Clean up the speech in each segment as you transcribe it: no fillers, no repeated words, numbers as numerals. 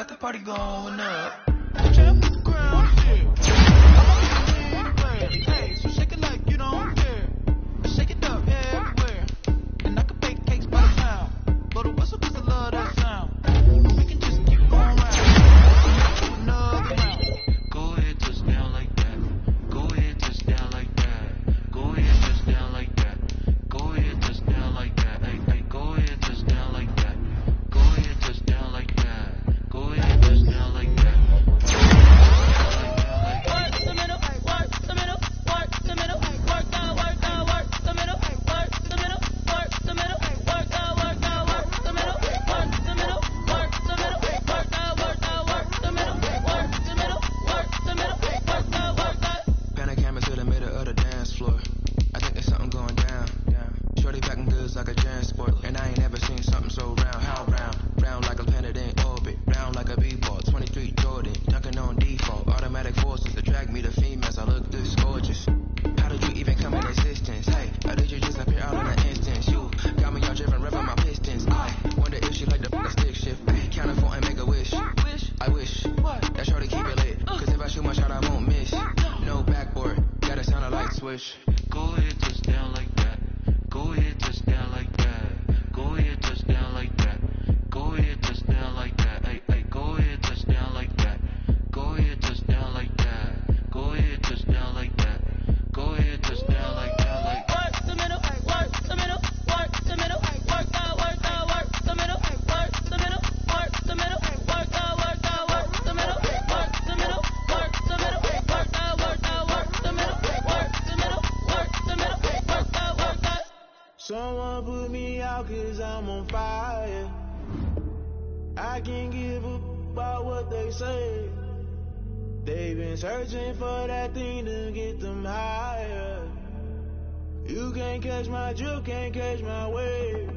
got the party going up. Put your up to the ground, yeah. Hey, so shake it like you don't care. Shake it up everywhere. And I can bake cakes by the pound. Blow the whistle 'cause I love that sound. We can just keep going round. Another round. Go ahead, touch down like that. Go ahead, touch down like that. Go ahead, touch down like that. Go ahead, touch down like that. Hey, hey, go ahead, touch down like that. Go ahead, touch down like that. Go ahead, touch down like that. Work the middle, work the middle, work the middle, work the middle, work the middle, work the middle, work the middle, work the middle, work the middle, work the middle, work the middle, work the middle, work the Pan the camera to the middle of the dance floor. I think there's something going down. Shorty packing goods like a transport, and I ain't never seen something so round. How round? Round like a planet in orbit, round like a b-ball. 23 Jordan, dunking on default. Automatic forces attract me to females. I look this gorgeous. How did you even come in existence? Hey, how did you just appear out in an instance? You got me all driven, revving my pistons. I wonder if she like the stick shift. Count it for and make a wish. I wish that shorty keep it lit. 'Cause if I shoot my shot, I won't miss. No backboard, gotta sound a light switch. Go ahead, touch down like that. Go ahead, touch down like that. Go ahead, touch down like that. Go ahead, touch down like that. Hey, hey, go ahead, touch down like that. Go ahead, touch down like that. Go ahead, touch down like that. Go ahead, touch down like that. Like work the middle, work the middle, work the middle, work the middle, work the middle, work the middle, work the middle, work the middle, work the middle, work the middle, work the middle, work the middle, work the. Someone put me out 'cause I'm on fire. I can't give a about what they say. They've been searching for that thing to get them higher. You can't catch my drift, can't catch my wave.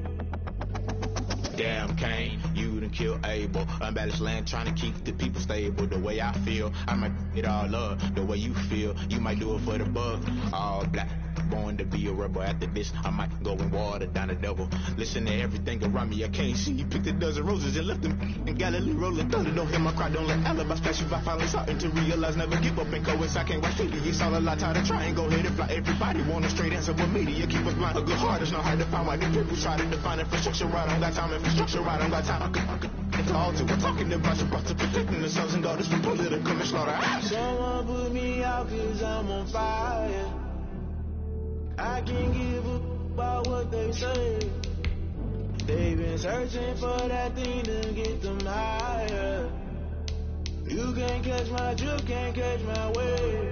Damn Kane, you done kill Abel. Unbalanced land trying to keep the people stable. The way I feel, I might get all up. The way you feel, you might do it for the bug. All black, born to be a rebel. After this, I might go and water down the devil. Listen to everything around me, I can't see. You picked a dozen roses and left them in Galilee rolling thunder. Don't hear my cry, don't let alibis pass you by. Finally starting to realize, never give up and coincide. Can't watch 50, it's all a lot. Tired of trying, go ahead and fly. Everybody want a straight answer with media. Keep us blind, a good heart is not hard to find. Why the people try to define infrastructure right? I don't got time, infrastructure right, I don't got time. It's all to we're talking about protecting the sons and daughters from political and slaughter. Someone put me out 'cause I'm on fire. I can't give a about what they say. They've been searching for that thing to get them higher. You can't catch my drift, can't catch my wave.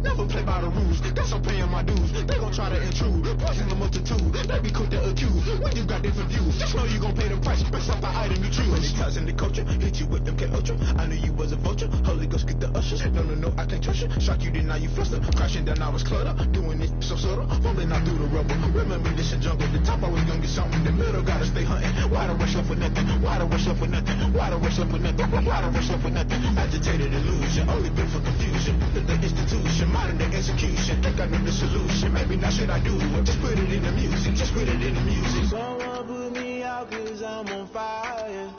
Never play by the rules, guess I'm paying my dues. They gon' try to intrude, poison the multitude. They be quick to accuse, when you got different views. Just know you gon' pay the price, based off the item you choose. Many ties in the culture, hit you with them K-Ultra. I knew you was a vulture, Holy Ghost get the ushers. No, I can't trust you. Shock you, then now you fluster. Crashing down, I was cluttered. Doing it so subtle, fumbling out through the rubble. Remember this in jungle, the top always gonna get something. The middle gotta stay hunting. Why the rush left with nothing? Why the rush left with nothing? Why the rush left with nothing? Why the rush left with nothing? Agitated illusion, only been for confusion. The institution, modern day execution. Think I know the solution, maybe not should I do it? Just put it in the music, just put it in the music. Someone put me out 'cause I'm on fire.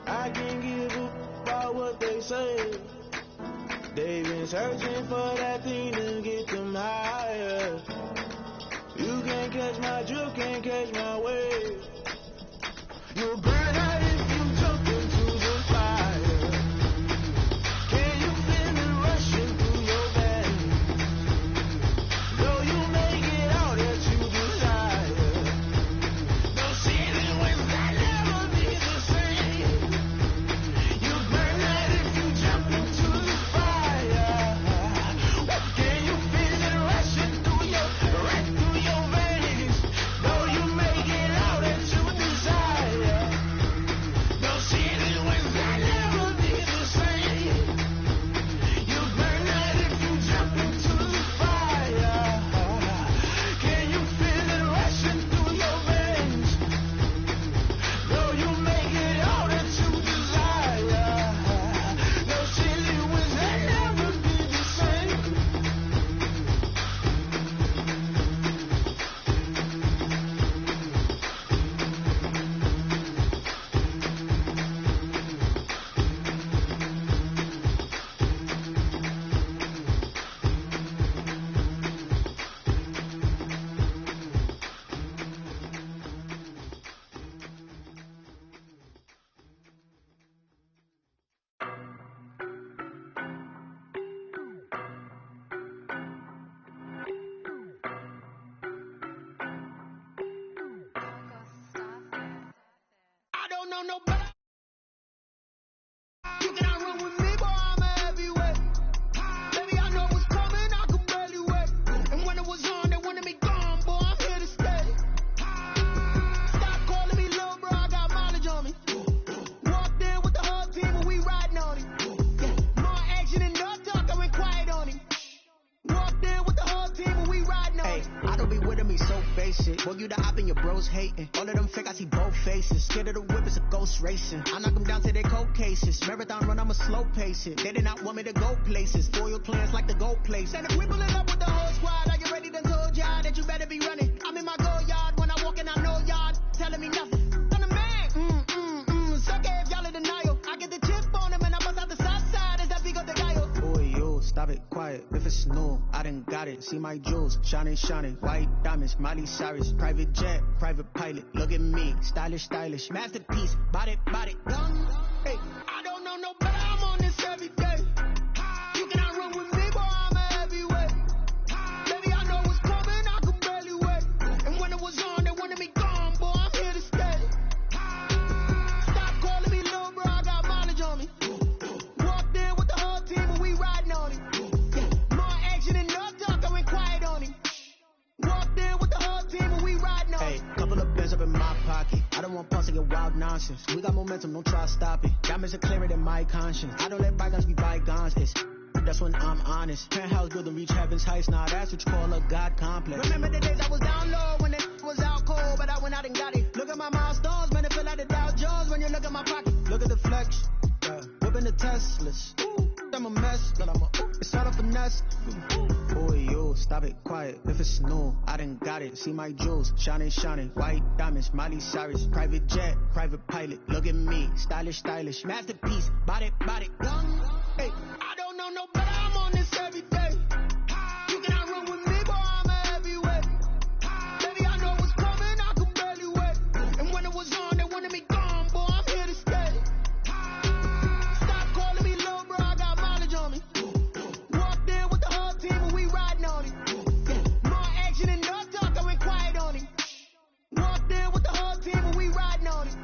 I can't give a about what they say. They've been searching for that thing to get them higher. You can't catch my drift, can't catch my wave. You'll burn out if you jump into the fire. Can you feel it rushing through your veins? Though you make it all that you desire. Those seasons when that never be the same. You burn out if you jump into the fire. Can you feel know no better. You cannot run with me, boy, I'm a heavyweight. Baby, I know what's coming, I can barely wait. And when it was on, they wanted me gone, boy, I'm here to stay. Stop calling me little bro, I got mileage on me. Walked in with the whole team and we riding on him. More action and no talk, I went quiet on him. Walked in with the whole team and we riding on him. I don't be with me so basic. Boy, you the op and your bros hating. All of them fake, I see both faces. Scared of the whip, it's a ghost racing. I knock them down to their cold cases. Marathon run, I'ma slow pace it. They did not want me to go places. Foil plans like the gold place. And if we pulling up with the whole squad, are you ready to told y'all that you better be running? I'm in my go yard. When I walk in, I know y'all telling me nothing. I'm the man. Suck it if y'all in denial. I get the chip on him and I bust out the south side. Is that big of the guy? Boy, yo, stop it, quiet. If it's new, I done got it. See my jewels, shining, shining. White diamonds, Miley Cyrus. Private jet, private pilot. Look at me, stylish, stylish. Masterpiece, body, young. Hey, I don't know no better, I'm on this every day. You cannot run with me, boy, I'm a heavyweight. Baby, I know what's coming, I can barely wait. And when it was on, they wanted me gone, boy, I'm here to stay. Stop calling me little bro, I got mileage on me. Walked in with the whole team and we riding on him. More action and no talk, I went quiet on him. Walked in with the whole team and we riding on him. hey, couple of bands up in my pocket. I don't want pulse to get wild nonsense. We got momentum, don't try to stop it. Diamonds are clearer than my conscience. I don't let bygones be bygones. That's when I'm honest. Penthouse building reach heaven's heights. Now that's what you call a God complex. Remember the days I was down low when it was out cold, but I went out and got it. Look at my milestones, man, it feel like the Dow Jones when you look at my pocket. Look at the flex. Whipping the Teslas. I'm a mess, but it's all a finesse. Boy, yo, stop it, quiet. If it's new, I done got it. See my jewels, shining, shining. White diamonds, Miley Cyrus. Private jet, private pilot. Look at me, stylish, stylish. Masterpiece, body, young. Hey, I don't know no better, I'm on this every day. You cannot run with me, boy, I'm a heavyweight. Baby, I know what's coming, I can barely wait. And when it was on, they wanted me gone, boy, I'm here to stay. Stop calling me little bro, I got mileage on me. Walked in with the whole team and we riding on him. More action and no talk, I went quiet on him. Walked in with the whole team and we riding on him.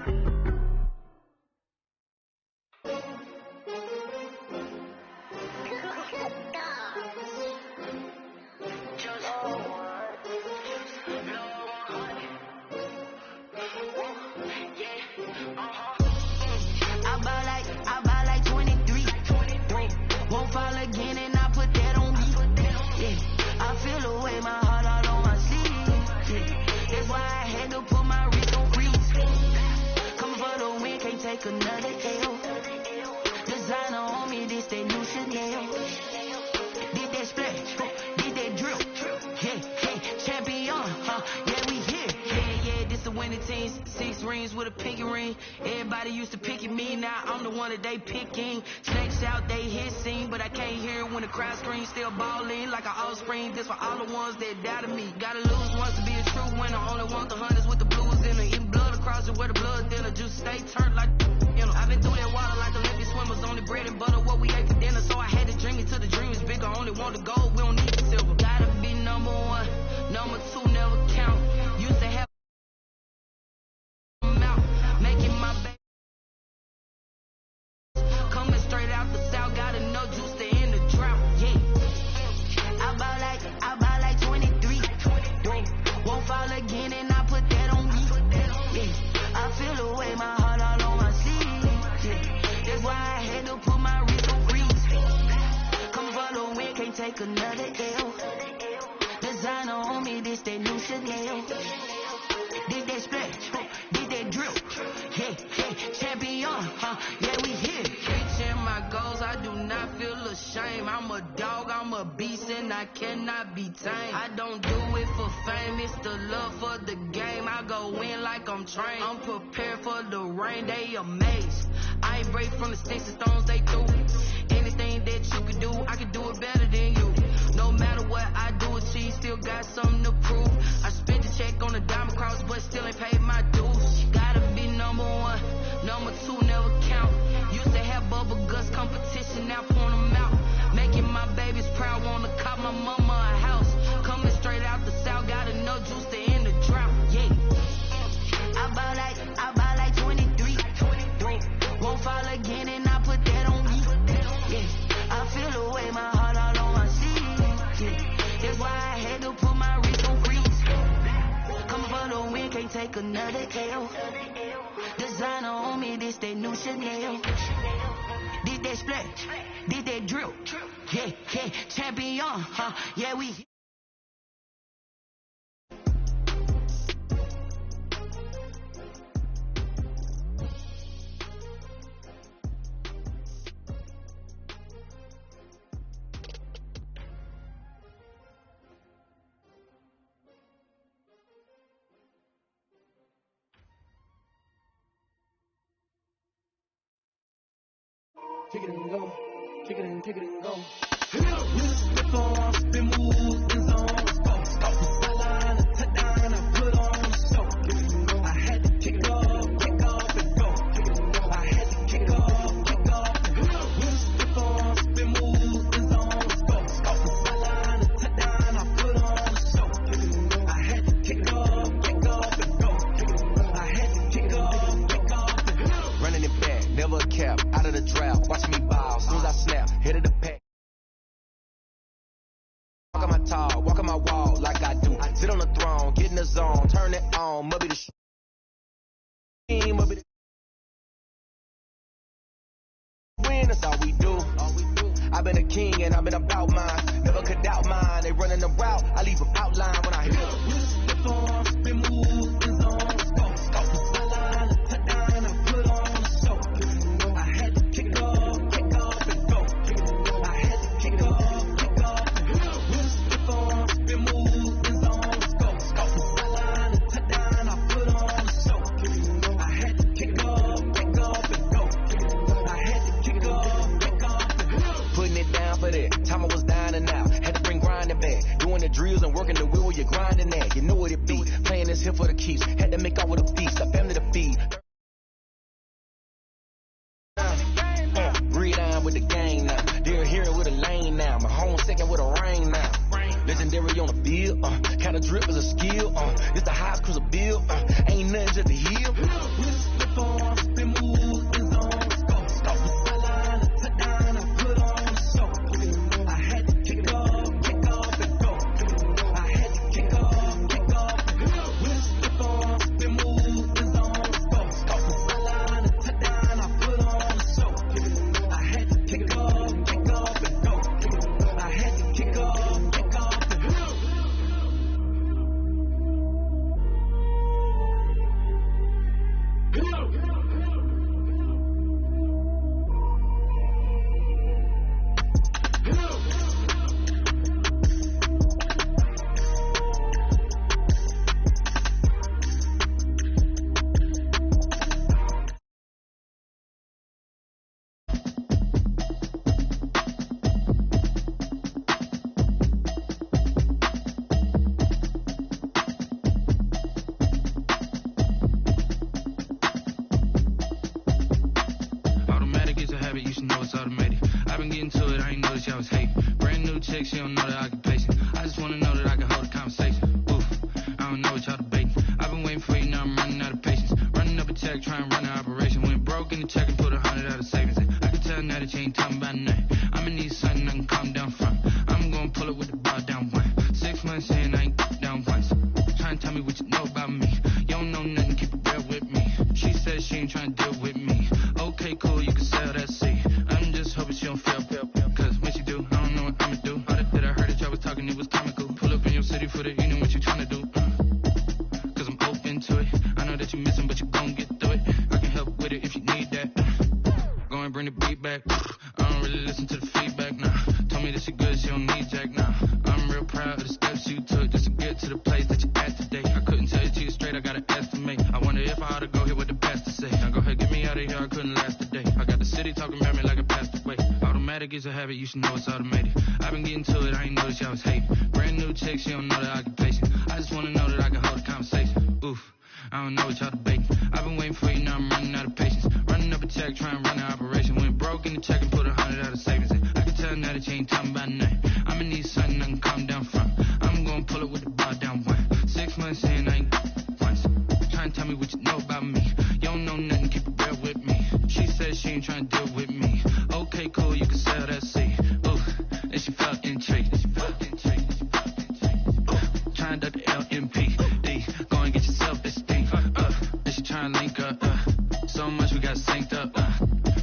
I buy like 23. Won't fall again and I put that on me. Yeah, I feel the way my heart all on my sleeve. Yeah, that's why I had to put my wrist on freeze. Coming for the win, can't take another L. Designer on me, this that new Chanel. Did that splash, did that drill. Yeah, champion, yeah, we here. Yeah, this the winning team. 6 rings with a pinky ring. Everybody used to pick at me, now I'm the one that they picking. Snakes out, they hit scene, but I can't hear it when the crowd screams. Still balling like an offspring. This for all the ones that doubted me. Gotta lose once to be a true winner. Only want the hunters with the blues in it. Eating blood across it where the blood thinner. Juice stay turned like, you know. I've been through that water like Olympic swimmers. Only bread and butter, what we ate for dinner. So I had to dream it till the dream is bigger. Only want the gold, we don't need the silver. Gotta be number 1, number 2 never count. Used to have making my baby coming straight out the south, got enough juice to end the drought. Yeah, I buy like 23. Won't fall again and I put that on me. Yeah, I feel the way my heart all on my sleeve. Yeah, that's why I had to put my wrist on freeze. Coming for the win, can't take another L. Designer on me, this that new Chanel. Did that splash, did that drill. Yeah, champion, yeah, we here. Reaching my goals, I do not feel ashamed. I'm a dog, I'm a beast, and I cannot be tamed. I don't do it for fame, it's the love for the game. I go in like I'm trained. I'm prepared for the rain, they amazed. I ain't break from the sticks and stones they threw. Anything that you can do, I can do it better than you. No matter what I do achieve, still got something to prove. I spent the check on the diamond cross, but still ain't paid my dues. Gotta be number 1, number 2 never count. Used to have bubble guts competition, now point them out. Making my babies proud, wanna cop my mama a house. Coming straight out the south, got enough juice to end the drought. Yeah, I buy like 23. nigga put my wrist on freeze. Come for the win, can't take another L. Designer on me, this that new Chanel. Did that splash, did that drill. Yeah, yeah, champion, yeah, we. Kick it and go. Kick it and go. Slip on, spin move, in zone. Off the sideline, touchdown, I put on the show. I had to kick it off, kick off and go. I had to kick it off, kick off and go. Slip on, spin move, in zone. Off the sideline, touchdown, I put on the show. I had to kick it off, kick off and go. I had to kick it off, kick off and go. Running it back, never a cap, out of the draft. Watch me ball, soon as I snap, hit of the pack. Walk on my tall, walk on my wall like I do. Sit on the throne, get in the zone, turn it on, must be the team, must be the win, that's all we do. I've been a king and I've been about mine. Never could doubt mine. They running the route, I leave them outline when I hit them. Slip on, spin move, in zone. Off the sideline, touchdown, I put on the show. I had to kick it off, kick off and go. I had to kick it off, kick off and go. Slip on, spin move, in zone. Off the sideline, touchdown, I put on the show. I had to kick it off, kick off and go. I had to kick it off, kick off and go. Putting it down for that. Time I was down and out. Had to bring grinding back. Doing the drills and working the wheel where you're grinding at. You know what it be. Playing this here for the keeps. Had to make out with a feast. A family to feed. Breathe on with the game now. They're here with a lane now. My home second with a rain now. Legendary on the field. Kind of drip is a skill. It's the highest cruiser bill. Ain't nothing just a heel. Slip on, spin move, in zone. Off the sideline, touchdown, I put on the show. I had to kick it off, kick off and go. I had to kick off, kick off and go. Slip on, spin move, in zone. Off the sideline, touchdown, I put on the show. I had to kick it off, kick off and go. I had to kick off, kick off and go. Automatic is a habit, you should know it's automated. I've been getting to it, I ain't noticed y'all was hating. Brand new chick, she don't know the occupation. I just wanna know that I can hold a conversation. Oof, I don't know what y'all debating. I've been waiting for you, now I'm running out of patience. Running up a check, trying to run an operation. Went broke in the check and put 100 out of savings in. I can tell now that you ain't talking about nothing. I'ma need something I can calm down from. I'm gonna pull it with the bar down one. 6 months in, I ain't down once. Trying to tell me what you know about me. You don't know nothing, keep it real with me. She said she ain't trying to deal with me. Okay, cool, you can sell that seat. I'm just hoping she don't feel. Cause when she do, I don't know what I'ma do. All that I heard that y'all was talking, it was comical. Pull up in your city for the evening, what you trying to do? Cause I'm open to it. I know that you missing, but you gon' get through it. I can help with it if you need that. Go and bring the beat back. I don't really listen to the feedback now. Told me that she good, she don't need jack now. I'm real proud of the steps you took just to get to the place that you at today. I couldn't tell you to you straight, I gotta estimate. I wonder if I ought to go here with the pastor say. Now go ahead, get me out of here, I couldn't last a day. I got the city talking about me like I passed away. Automatic is a habit, you should know it's automated. I've been getting to it, I ain't noticed y'all was hating. Brand new chick, she don't know the occupation. I just wanna know that I can hold a conversation. Oof, I don't know what y'all debating. I've been waiting for you, now I'm running out of patience. Running up a check, trying to run an operation. Went broke in the check and put 100 out of savings in. I can tell now that you ain't talking about nothing. I'ma need something I can calm down from. I'm gonna pull it with the bar down one. 6 months in, I ain't once. Trying to tell me what you know about me. You don't know nothing, keep it real with me. She said she ain't trying to deal with me. Okay, cool, you can sell that seat. Oof, and she felt intrigued. signed up to LMPD. Go and get yourself this thing. Then she tryna link up. So much we got synced up.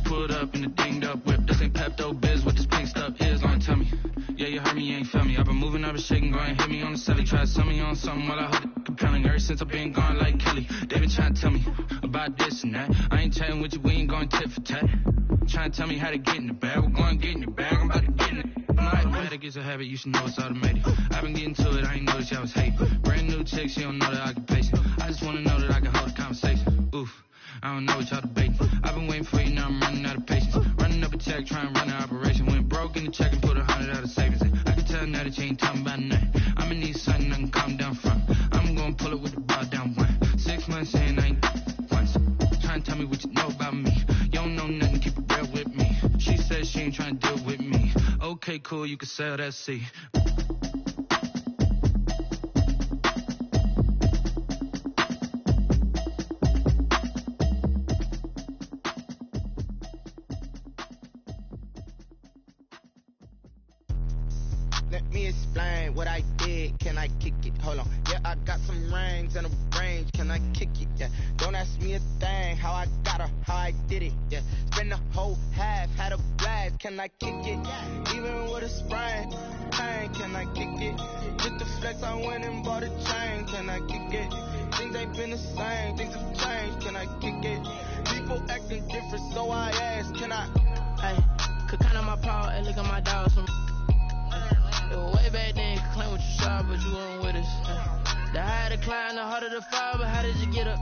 Pulled up in the dinged up whip. This ain't Pepto Biz with this pink stuff. Here's on tell me. Yeah, you heard me, you ain't feel me. I've been moving, I've been shaking, go and hit me on the celly. Try to sell me on something while I hold it compelling. Ever since I've been gone like Kelly, they been trying to tell me about this and that. I ain't chatting with you, we ain't going tit for tat. Trying to tell me how to get in the bag. We're going to get in the bag, I'm about to get in it. I'm like, better get a habit, you should know it's automated. I've been getting to it, I ain't noticed y'all was hating. Brand new chick, she don't know that I can pace it. I just wanna know that I can hold a conversation. Oof, I don't know what y'all debating. I've been waiting for you, now I'm running out of patience. Running up a check, trying to run an operation. Went broke in the check and put 100 out of savings. I can tell now that you ain't talking about nothing. I'ma need something I can calm down from. I'm gonna pull it with the bar down one. 6 months in, I ain't once. Trying to tell me what you know about me. You don't know nothing, keep it real with me. She said she ain't trying to deal with me. Okay, cool, you can sell that seat. Let me explain what I did. Can I kick it? Hold on. Yeah, I got some rings and a range. Can I kick it? Yeah. Don't ask me a thing. How I got her, how I did it. Yeah. Spend the whole half, had a blast. Can I kick it? Even with a sprain. Pain, can I kick it? Just the flex, I went and bought a chain. Can I kick it? Things ain't been the same. Things have changed. Can I kick it? People acting different, so I ask. Can I? Hey, could count on my power and look at my dogs. Way back then, you could claim what you saw, but you weren't with us. The higher the climb, the harder the fall, but how did you get up?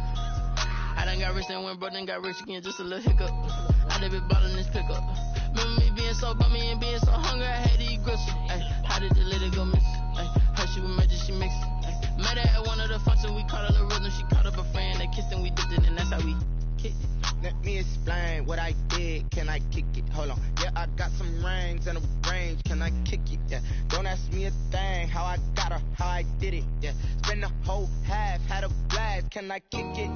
I done got rich, then went broke, then got rich again, just a little hiccup. I done been ballin' this pickup. Remember me being so bummy and being so hungry, I had to eat gristle. Ay, how did the lady go miss? Her she was magic, she mixed it. Met her at one of the functions, we caught a little rhythm, she caught up a friend, they kissed and we dipped it, and that's how we kicked it. Let me explain what I did. Can I kick it? Hold on. Yeah, I got some rings and a range. Can I kick it? Yeah. Don't ask me a thing. How I got her, how I did it. Yeah. Spend the whole half, had a blast. Can I kick it?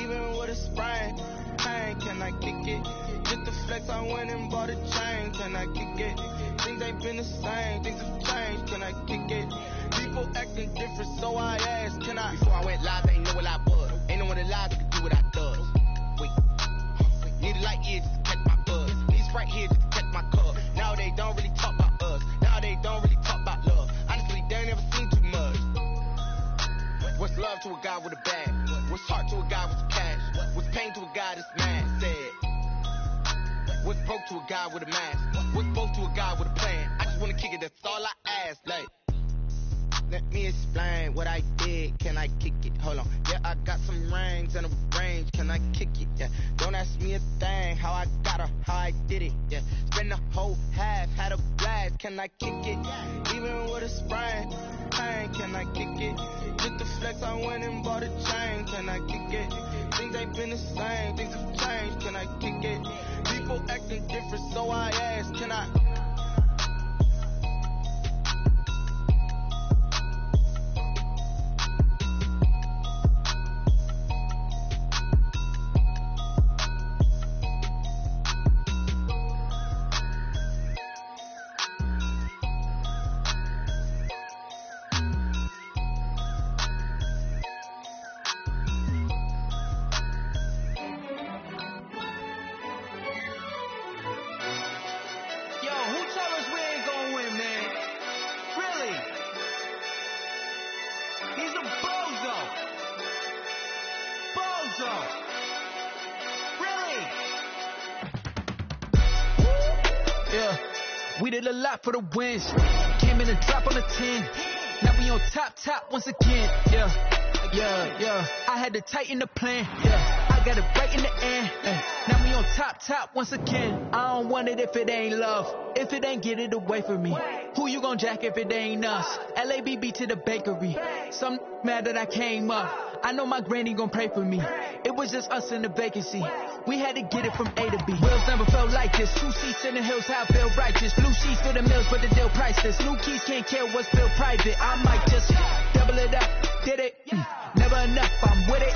Even with a sprain. Pain, can I kick it? Just the flex, I went and bought a chain. Can I kick it? Things ain't been the same. Things have changed. Can I kick it? People acting different, so I asked. Can I? Before I went live, they ain't know what I was. Ain't no one alive that could do what I does. Wait. Need a light year just to catch my buzz. These right here just to catch my cub. Now they don't really talk about us. Now they don't really talk about love. Honestly, they ain't never seen too much. What's love to a guy with a bag? What's heart to a guy with cash? What's pain to a guy that's mad? Said. What's broke to a guy with a mask? What's both to a guy with a plan? I just wanna kick it, that's all I ask. Like, let me explain what I did. Can I kick it? Hold on. Yeah, I got some rings and a range. Can I kick it? Yeah. Don't ask me a thing. How I got her, how I did it. Yeah. Spend the whole half, had a blast. Can I kick it? Even with a sprain. Pain, can I kick it? Just the flex, I went and bought a chain. Can I kick it? Things ain't been the same. Things have changed. Can I kick it? People acting different, so I ask. Can I? We did a lot for the wins. Came in and drop on the 10. Now we on top once again. Yeah. I had to tighten the plan. Yeah. I got it right in the end. Now we on top once again. I don't want it if it ain't love. If it ain't, get it away from me. Who you gon' jack if it ain't us? LABB to the bakery. Some mad that I came up. I know my granny gon' pray for me. It was just us in the vacancy. We had to get it from A to B. Wheels never felt like this. 2 seats in the hills, how I feel righteous. Blue sheets for the mills, but the deal priceless. New keys can't care what's built private. I might just double it up. Did it? Never enough, I'm with it.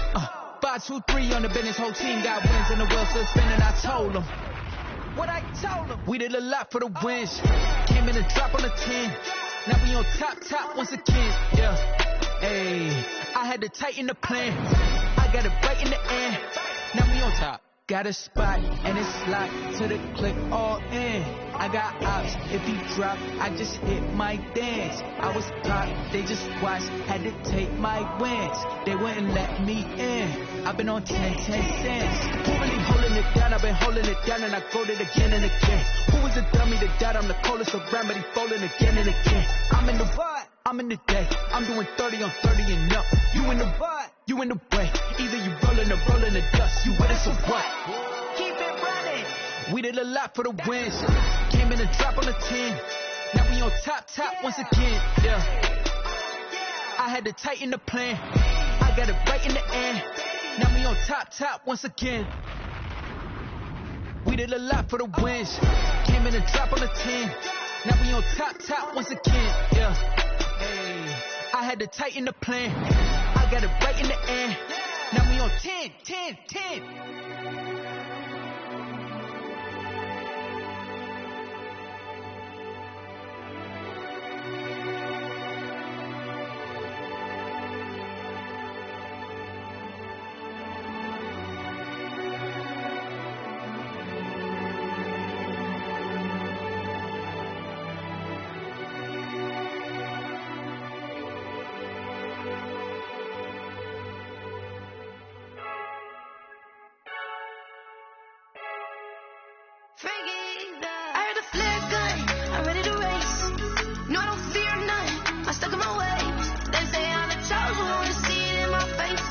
5, 2, 3 on the business. Whole team got wins and the wheels still spinning. I told them what I told them. We did a lot for the wins. Came in and drop on the 10. Now we on top once again. Yeah. had to tighten the plan. I got it right in the end. Now we on top. Got a spot and it's locked to the click all in. I got ops, if he drop, I just hit my dance. I was pop, they just watched, had to take my wins. They wouldn't let me in. I've been on 10 cents. Who really holding it down? I've been holding it down and I go it again and again. Who was the dummy that died? I'm the coldest around, but he folding again and again. I'm in the what? I'm in the day. I'm doing 30 on 30 and up. You in the what? You in the way. Either you rolling or rolling the dust. You with us or what? Keep it running. We did a lot for the wins. Came in and drop on the 10. Now we on top once again. Yeah. I had to tighten the plan. I got it right in the end. Now we on top once again. We did a lot for the wins. Came in and drop on the 10. Now we on top once again. Yeah. Hey. I had to tighten the plan. I got it right in the end. Now we on 10. I heard a flare gun, I'm ready to race. No, I don't fear none, I'm stuck in my ways. They say I'm the chosen one, to see it in my face.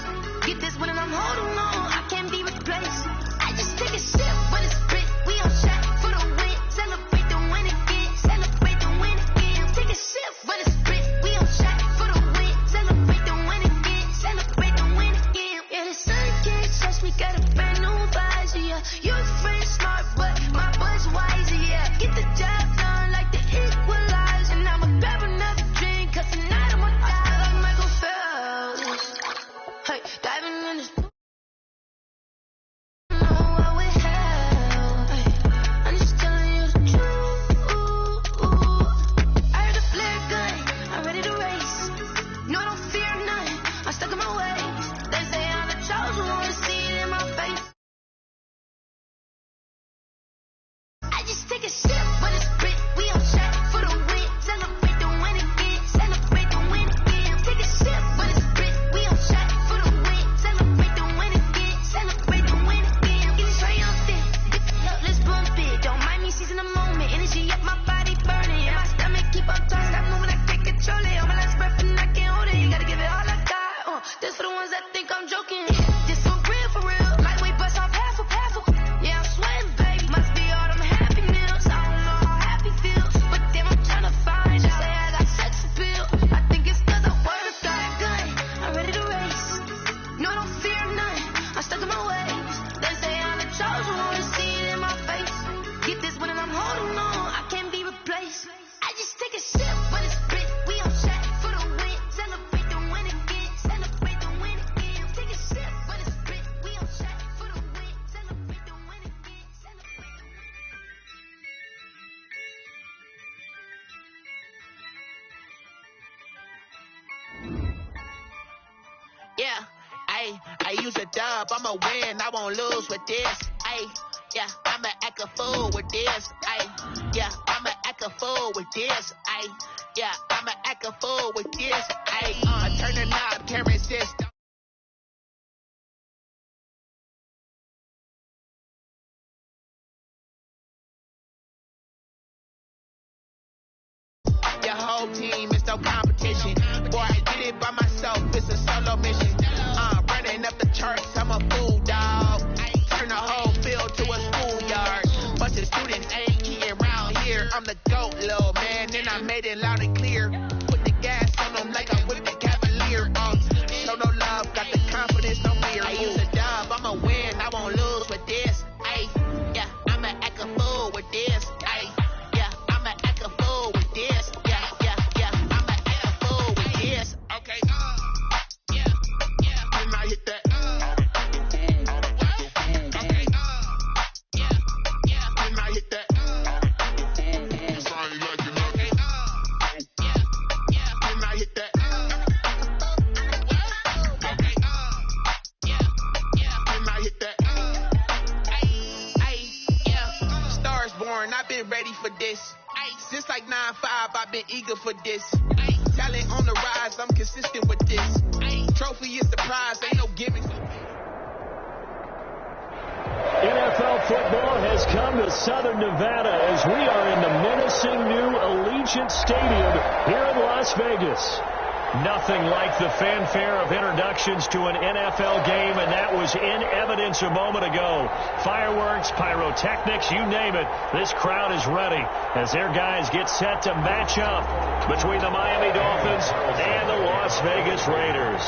Get this one and I'm holding on, I can't be replaced. I just take a sip when it's spit, we on shot for the win. Celebrate the win again, celebrate the win again. Take a sip when it's spit, we on shot for the win. Celebrate the win again, celebrate the win again. Yeah, the sun can't touch me, got a brand new visor, yeah. Your friend's smart, but my bud's wiser, yeah. Get the job done like the equalizer. And I'ma grab another drink, cause tonight I'ma die like Michael Phelps. Hey, diving in this pool. Know what we have. Hey, I'm just telling you the truth. I heard a flare gun, I'm ready to race. No, I don't fear none, I'm stuck in my ways. They say I'm the chosen one, to see it in my face. Just take a sip, but it's spit. We on shot for the win. Celebrate the win again. Celebrate the win again. Take a sip, but it's spit. We on shot for the win. Celebrate the win again. Celebrate the win again. Get triumphant. Let's bump it. Don't mind me seizing the moment. Energy up, my body burning. And my stomach keep up turning. Stop moving, I can't control it. On my last breath and I can't hold it. You gotta give it all I got. This for the ones that think I'm joking. This one real for real. Lightweight bust off half a. Yeah, I'm sweating, baby. Must be all them happy meals. I don't know how happy feels, but damn, I'm tryna find out. Say I got sex appeal. I think it's cause I work got a gun. I'm ready to race. No, I don't fear none. I'm stuck in my ways. They say I'm the chosen one, to see it in my face. Get this one and I'm holding on. I can't be replaced. I just take a sip, but it's spit. We on shot for the win. Celebrate the win again. Celebrate the win again. Take a sip, but it's spit. We on shot for the win. Celebrate the win again. Celebrate the win. Yeah, I use a dub, I'ma win, I won't lose with this. Yeah, I'ma act a fool with this. Yeah, I'ma act a fool with this. Yeah, I'ma act a fool with this. Turn the knob, can't resist. Your whole team is no competition. Boy, I did it by myself, it's a solo mission. Running up the charts, I'm a fool, dog. Turn the whole field to a schoolyard. Bunch of students ain't eating around here. I'm the GOAT, little man, and I made it loud and clear. Put the gas on them like I'm with the Cavalier. Show no love, got the confidence, no fear. I use a dub, I'ma win, I won't lose with this. Yeah, I'ma act a fool with this. Yeah, I'ma act a fool with this. Yeah, I'ma act a fool with ready for this. Since like 9-5, I've been eager for this. Talent on the rise, I'm consistent with this. Trophy is the prize, ain't no gimmicks. NFL football has come to Southern Nevada as we are in the menacing new Allegiant Stadium here in Las Vegas. Nothing like the fanfare of introductions to an NFL game, and that was in evidence a moment ago. Fireworks, pyrotechnics, you name it. This crowd is ready as their guys get set to match up between the Miami Dolphins and the Las Vegas Raiders.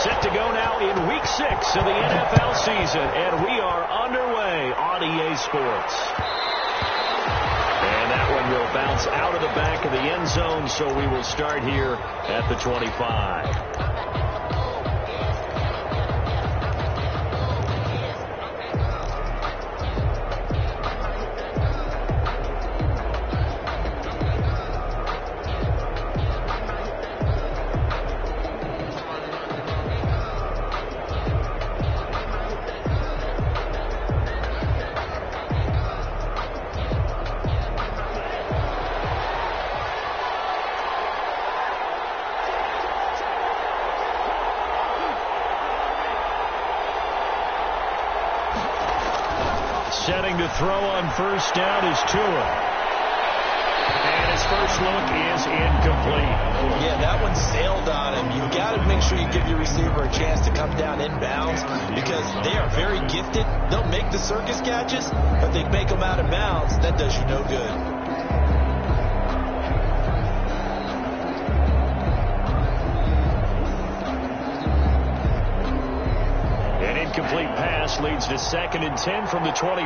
Set to go now in Week 6 of the NFL season, and we are underway on EA Sports. And that one will bounce out of the back of the end zone, so we will start here at the 25. Setting to throw on first down is Tua. And his first look is incomplete. Yeah, that one sailed on him. You've got to make sure you give your receiver a chance to come down inbounds because they are very gifted. They'll make the circus catches, but they make them out of bounds. That does you no good. Complete pass leads to 2nd and 10 from the 25. They'll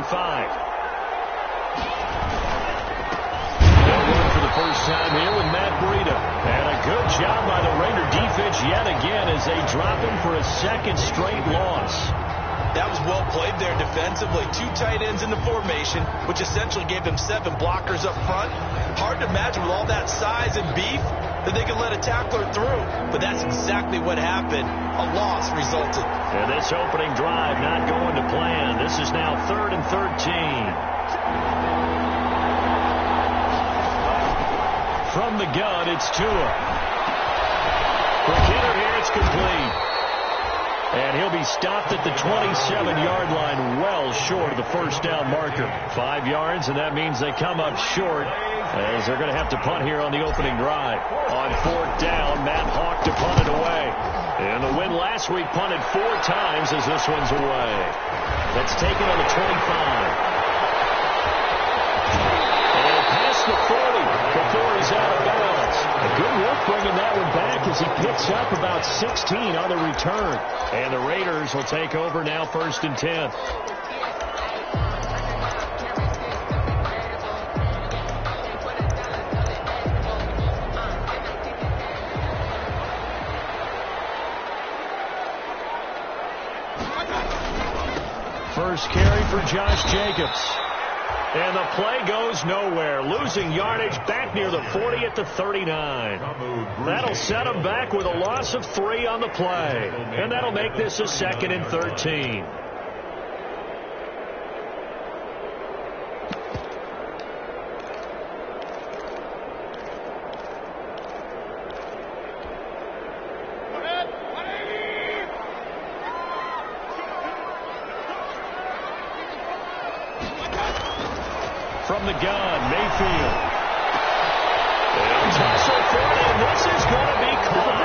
run for the first time here with Matt Breida. And a good job by the Raider defense yet again as they drop him for a second straight loss. That was well played there defensively. 2 tight ends in the formation, which essentially gave them 7 blockers up front. Hard to imagine with all that size and beef that they could let a tackler through. But that's exactly what happened. A loss resulted. And this opening drive not going to plan. This is now 3rd and 13. From the gun, it's Tua. Quick hitter here, it's complete. And he'll be stopped at the 27-yard line, well short of the first down marker. 5 yards, and that means they come up short as they're going to have to punt here on the opening drive. On 4th down, Matt Hawk to punt it away. And the win last week punted 4 times as this one's away. That's taken on the 25. And past the 40 before he's out of bounds. A good work bringing that one back as he picks up about 16 on the return. And the Raiders will take over now 1st and 10. First carry for Josh Jacobs. And the play goes nowhere. Losing yardage back near the 40 at the 39. That'll set him back with a loss of 3 on the play. And that'll make this a 2nd and 13. From the gun, Mayfield. They'll tussle for it, and this is going to be caught.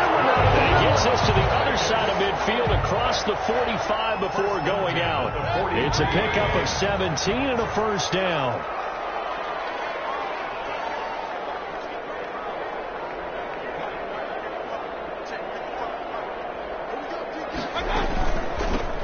And he gets us to the other side of midfield across the 45 before going out. It's a pickup of 17 and a first down.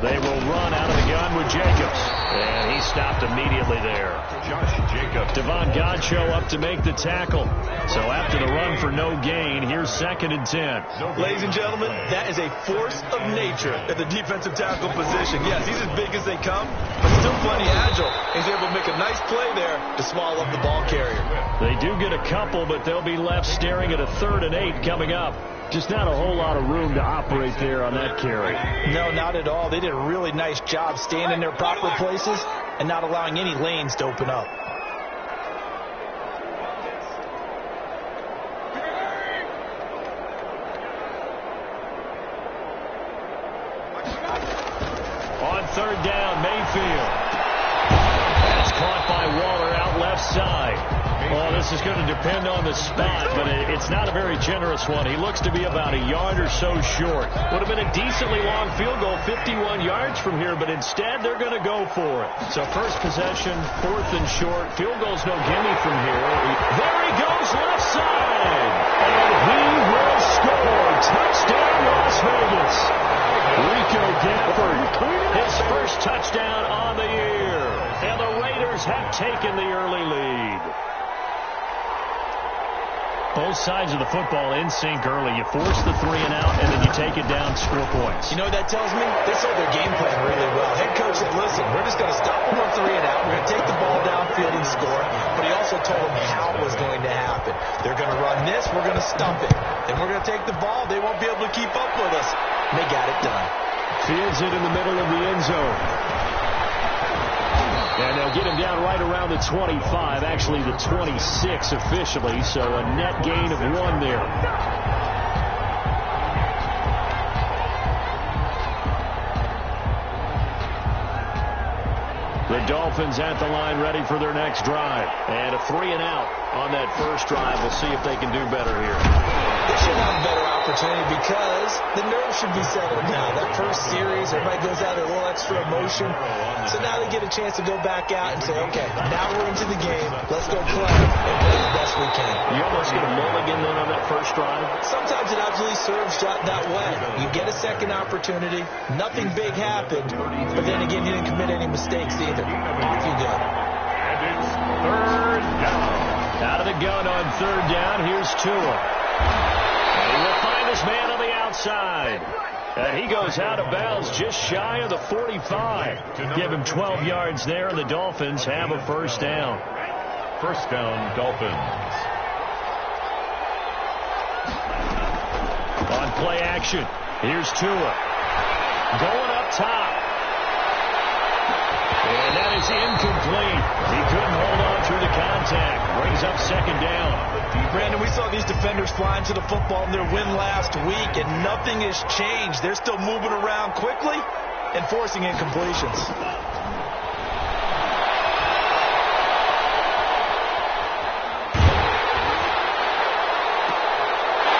They will run out of the gun with Jacobs. And he stopped immediately there. Josh Jacobs. Devon Godchaux up to make the tackle. So after the run for no gain. Here's 2nd and 10. Ladies and gentlemen, that is a force of nature at the defensive tackle position. Yes, he's as big as they come, but still plenty agile. He's able to make a nice play there to swallow up the ball carrier. They do get a couple, but they'll be left staring at a 3rd and 8 coming up. Just not a whole lot of room to operate there on that carry. No, not at all. They did a really nice job staying in their proper places and not allowing any lanes to open up. On 3rd down, Mayfield. That's caught by Waller out left side. Well, this is going to depend on the spot, but it's not a very generous one. He looks to be about a yard or so short. Would have been a decently long field goal, 51 yards from here, but instead they're going to go for it. So first possession, 4th and short. Field goal's no gimme from here. There he goes, left side. And he will score. Touchdown, Las Vegas. Rico Gafford, his first touchdown on the year. And the Raiders have taken the early lead. Both sides of the football in sync early. You force the 3 and out, and then you take it down, score points. You know what that tells me? They saw their game plan really well. Head coach said, listen, we're just going to stop them on 3 and out. We're going to take the ball downfield and score. But he also told them how it was going to happen. They're going to run this. We're going to stump it. Then we're going to take the ball. They won't be able to keep up with us. And they got it done. Fields it in the middle of the end zone. And they'll get him down right around the 25, actually the 26 officially, so a net gain of 1 there. The Dolphins at the line ready for their next drive. And a 3 and out on that first drive. We'll see if they can do better here. They should have a better opportunity because the nerves should be settled now. That first series, everybody goes out with a little extra emotion. So now they get a chance to go back out and say, okay, now we're into the game. Let's go play and play the best we can. You almost get a mulligan then on that first drive? Sometimes it absolutely serves that way. You get a second opportunity. Nothing big happened. But then again, you didn't commit any mistakes either. You feel good. And it's 3rd down. Out of the gun on 3rd down. Here's Tua. And he will find his man on the outside. And he goes out of bounds just shy of the 45. Give him 12 yards there, and the Dolphins have a first down. First down, Dolphins. On play action, here's Tua. Going up top. And that is incomplete. He couldn't hold on through the contact. Brings up 2nd down. Brandon, we saw these defenders flying to the football in their win last week, and nothing has changed. They're still moving around quickly and forcing incompletions.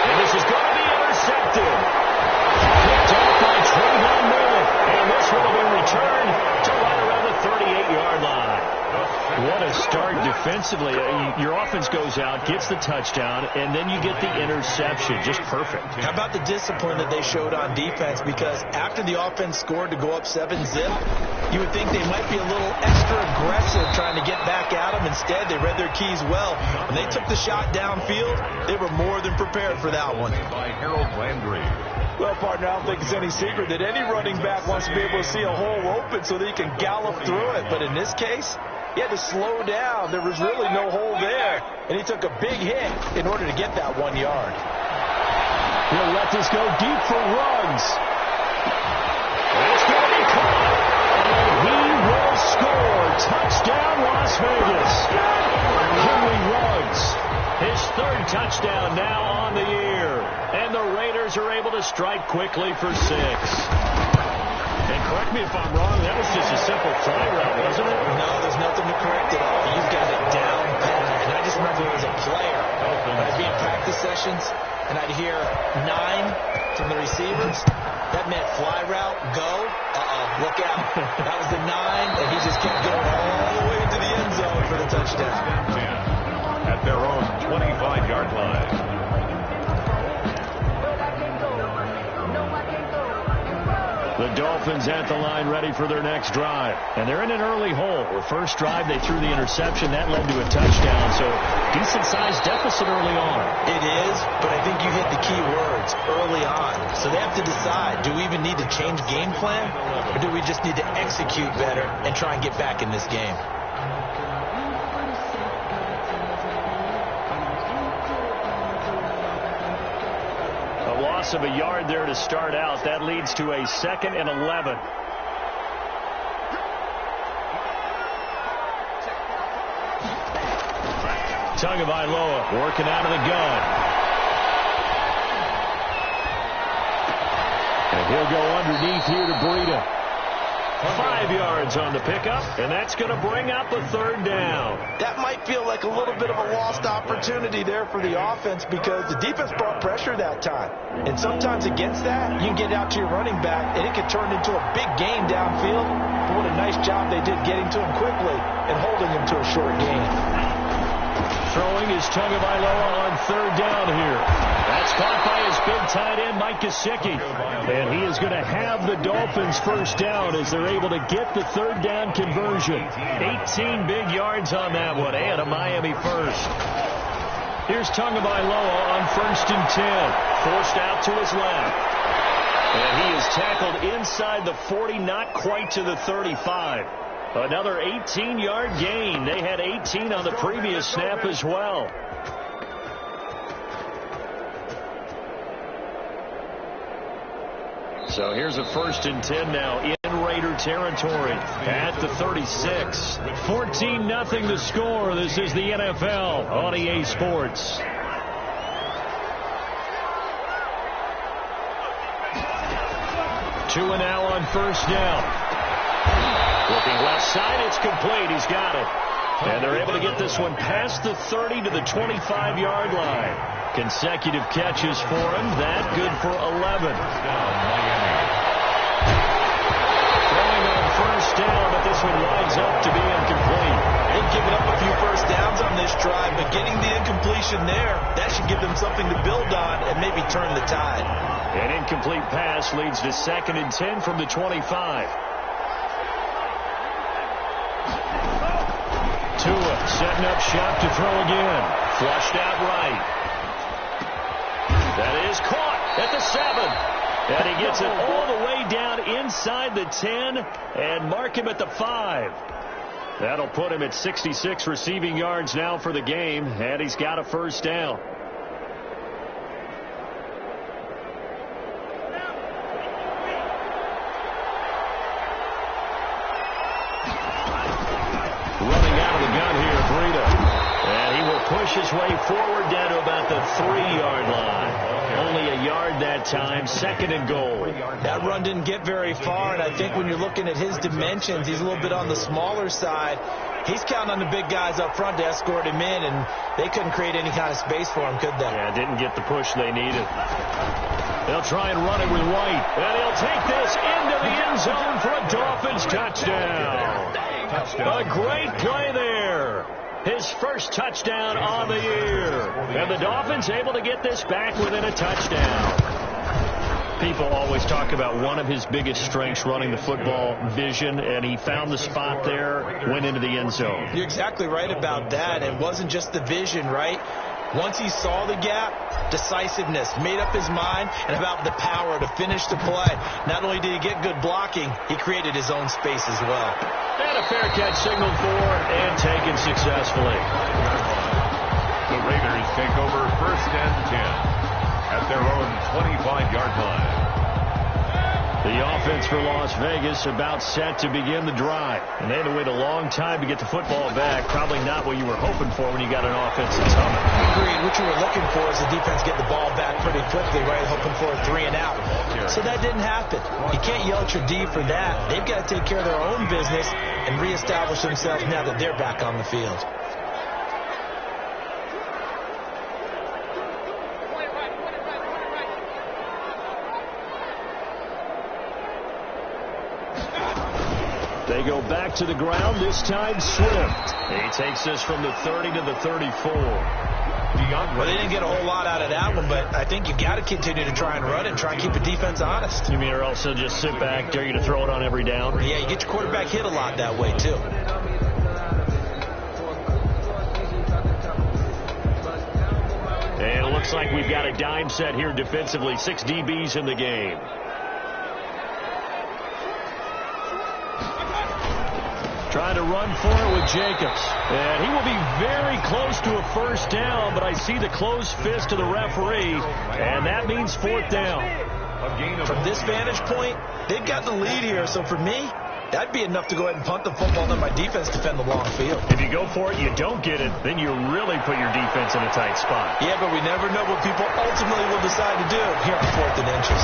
And this is going to be intercepted. Picked off by Trayvon Mullen. And this one will be returned to right around the 38-yard line. What a start defensively. Your offense goes out, gets the touchdown, and then you get the interception. Just perfect. How about the discipline that they showed on defense? Because after the offense scored to go up 7-zip, you would think they might be a little extra aggressive trying to get back at them. Instead, they read their keys well. When they took the shot downfield, they were more than prepared for that one. By Harold Landry. Well, partner, I don't think it's any secret that any running back wants to be able to see a hole open so that he can gallop through it. But in this case, he had to slow down. There was really no hole there. And he took a big hit in order to get that 1 yard. He'll let this go deep for Ruggs. It's going to be caught. And he will score. Touchdown, Las Vegas. Henry Ruggs. His 3rd touchdown now on the year. And the Raiders are able to strike quickly for 6. And correct me if I'm wrong, that was just a simple fly route, wasn't it? No, there's nothing to correct at all. You've got it down pat. And I just remember as a player, when I'd be in practice sessions, and I'd hear 9 from the receivers. That meant fly route, go, look out. That was the 9, and he just kept going all the way into the end zone for the touchdown. At their own 25-yard line. The Dolphins at the line ready for their next drive. And they're in an early hole. The first drive, they threw the interception. That led to a touchdown. So decent-sized deficit early on. It is, but I think you hit the key words, early on. So they have to decide, do we even need to change game plan? Or do we just need to execute better and try and get back in this game? Loss of a yard there to start out. That leads to a 2nd and 11. Tagovailoa working out of the gun. And he'll go underneath here to Breida. 5 yards on the pickup, and that's going to bring up a 3rd down. That might feel like a little bit of a lost opportunity there for the offense because the defense brought pressure that time. And sometimes against that, you can get out to your running back, and it could turn into a big game downfield. But what a nice job they did getting to him quickly and holding him to a short gain. Throwing is Tagovailoa on 3rd down here. That's caught by his big tight end, Mike Gesicki. And he is going to have the Dolphins 1st down as they're able to get the 3rd down conversion. 18 big yards on that one, and a Miami 1st. Here's Tagovailoa on 1st and 10. Forced out to his left. And he is tackled inside the 40, not quite to the 35. Another 18-yard gain. They had 18 on the previous snap as well. So here's a 1st and 10 now in Raider territory at the 36. 14-0 the score. This is the NFL on EA Sports. Two and now on 1st down. Looking left side, it's complete. He's got it. And they're able to get this one past the 30 to the 25-yard line. Consecutive catches for him. That good for 11. Throwing on 1st down, but this one winds up to be incomplete. They've given up a few 1st downs on this drive, but getting the incompletion there, that should give them something to build on and maybe turn the tide. An incomplete pass leads to 2nd and 10 from the 25. Tua setting up shop to throw again. Flushed out right. That is caught at the 7. And he gets it all the way down inside the 10 and mark him at the 5. That'll put him at 66 receiving yards now for the game, and he's got a 1st down. Push his way forward down to about the 3-yard line. Only a yard that time. 2nd and goal. That run didn't get very far, and I think when you're looking at his dimensions, he's a little bit on the smaller side. He's counting on the big guys up front to escort him in, and they couldn't create any kind of space for him, could they? Yeah, didn't get the push they needed. They'll try and run it with White, and he'll take this into the end zone for a Dolphins touchdown. A great play there. His 1st touchdown on the year. And the Dolphins able to get this back within a touchdown. People always talk about one of his biggest strengths running the football, vision, and he found the spot there, went into the end zone. You're exactly right about that. It wasn't just the vision, right? Once he saw the gap, decisiveness, made up his mind, and about the power to finish the play. Not only did he get good blocking, he created his own space as well. And a fair catch signaled for and taken successfully. The Raiders take over 1st and 10 at their own 25-yard line. The offense for Las Vegas about set to begin the drive. And they had to wait a long time to get the football back. Probably not what you were hoping for when you got an offense that's humming. Agreed. What you were looking for is the defense get the ball back pretty quickly, right? Hoping for a 3 and out. So that didn't happen. You can't yell at your D for that. They've got to take care of their own business and reestablish themselves now that they're back on the field. They go back to the ground, this time Swift. He takes this from the 30 to the 34. Well, they didn't get a whole lot out of that one, but I think you got to continue to try and run it and try and keep the defense honest. You mean or also just sit back, dare you to throw it on every down? Yeah, you get your quarterback hit a lot that way, too. And it looks like we've got a dime set here defensively. 6 DBs in the game. Trying to run for it with Jacobs. And he will be very close to a first down, but I see the closed fist of the referee, and that means 4th down. From this vantage point, they've got the lead here, so for me, that'd be enough to go ahead and punt the football and let my defense defend the long field. If you go for it, you don't get it, then you really put your defense in a tight spot. Yeah, but we never know what people ultimately will decide to do here on 4th and inches.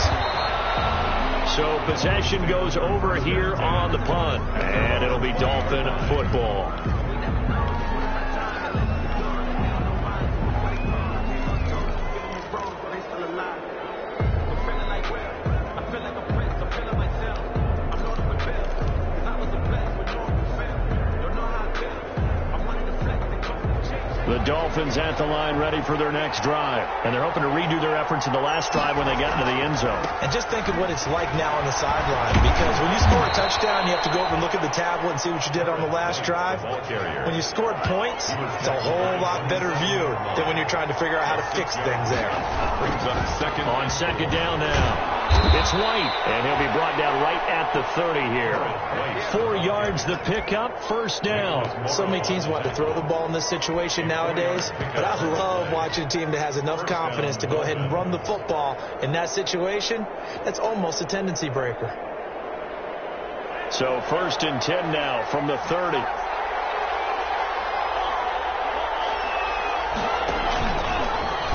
So possession goes over here on the punt, and it'll be Dolphin football. The Dolphins at the line ready for their next drive. And they're hoping to redo their efforts in the last drive when they got into the end zone. And just think of what it's like now on the sideline. Because when you score a touchdown, you have to go over and look at the tablet and see what you did on the last drive. When you scored points, it's a whole lot better view than when you're trying to figure out how to fix things there. On second down now. It's White, and he'll be brought down right at the 30 here. 4 yards the pickup, first down. So many teams want to throw the ball in this situation nowadays, but I love watching a team that has enough confidence to go ahead and run the football in that situation. That's almost a tendency breaker. So 1st and 10 now from the 30.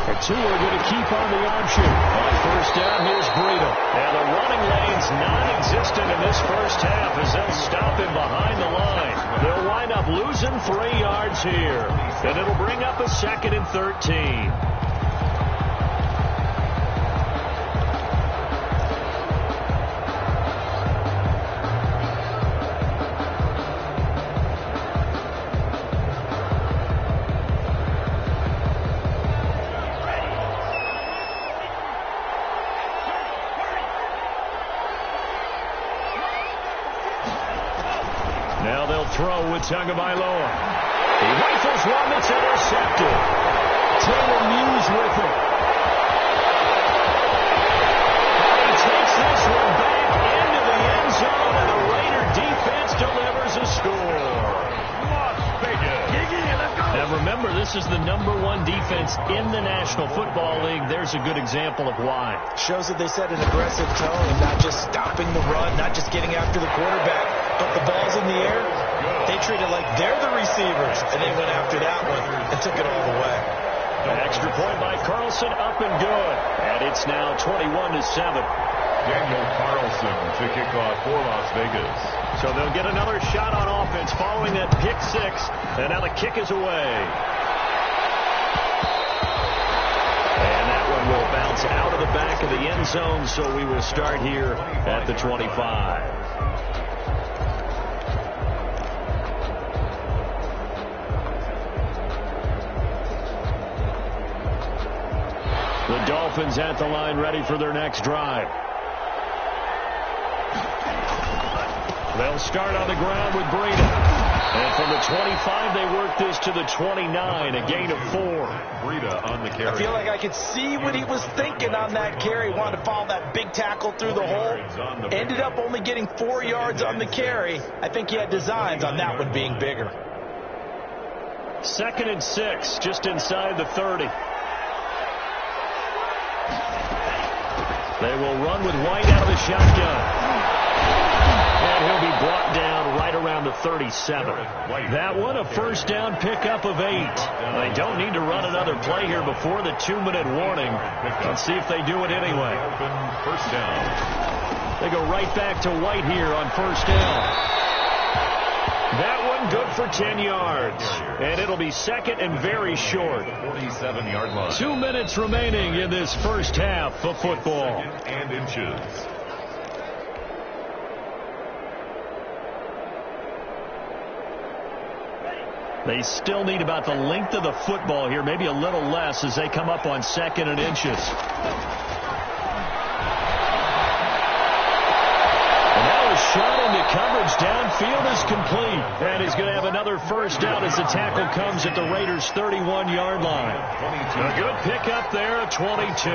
The 2 are going to keep on the option. On first down, here's Breida. And the running lane's non-existent in this first half as they'll stop him behind the line. They'll wind up losing 3 yards here. And it'll bring up a 2nd and 13. Now they'll throw with Tagovailoa. He rifles one that's intercepted. Taylor Muse with it. He takes this one back into the end zone, and the Raider defense delivers a score. Las Vegas. Now remember, this is the #1 defense in the National Football League. There's a good example of why. Shows that they set an aggressive tone, not just stopping the run, not just getting after the quarterback, but the ball's in the air. They treat it like they're the receivers, and they went after that one and took it all the way. An extra point by Carlson, up and good. And it's now 21-7. Daniel Carlson to kick off for Las Vegas. So they'll get another shot on offense following that pick 6. And now the kick is away. And that one will bounce out of the back of the end zone, so we will start here at the 25. The Dolphins at the line ready for their next drive. They'll start on the ground with Breida. And from the 25, they work this to the 29, a gain of 4. Breida on the carry. I feel like I could see what he was thinking on that carry. Wanted to follow that big tackle through the hole. Ended up only getting 4 yards on the carry. I think he had designs on that one being bigger. 2nd and 6, just inside the 30. They will run with White out of the shotgun. And he'll be brought down right around the 37. That one, a first down pickup of 8. They don't need to run another play here before the 2-minute warning. Let's see if they do it anyway. First down. They go right back to White here on first down. That one good for 10 yards. And it'll be 2nd and very short. 47-yard line. 2 minutes remaining in this first half of football. 2nd and inches. They still need about the length of the football here, maybe a little less as they come up on 2nd and inches. And now a shot into coverage downfield is complete. And he's going to have another first down as the tackle comes at the Raiders' 31-yard line. A good pickup there at 22.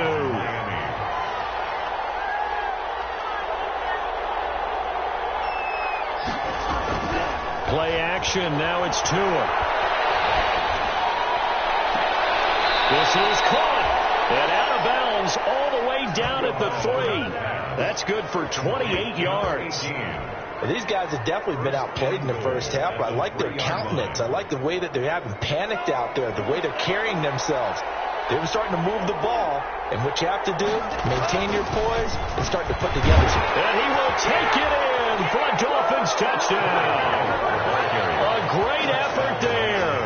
Play action. Now it's Tua. This is caught. And out of bounds all the way down at the 3. That's good for 28 yards. Well, these guys have definitely been outplayed in the first half. I like their countenance. I like the way that they haven't panicked out there, the way they're carrying themselves. They're starting to move the ball, and what you have to do, maintain your poise and start to put together some. And he will take it in for a Dolphins touchdown. A great effort there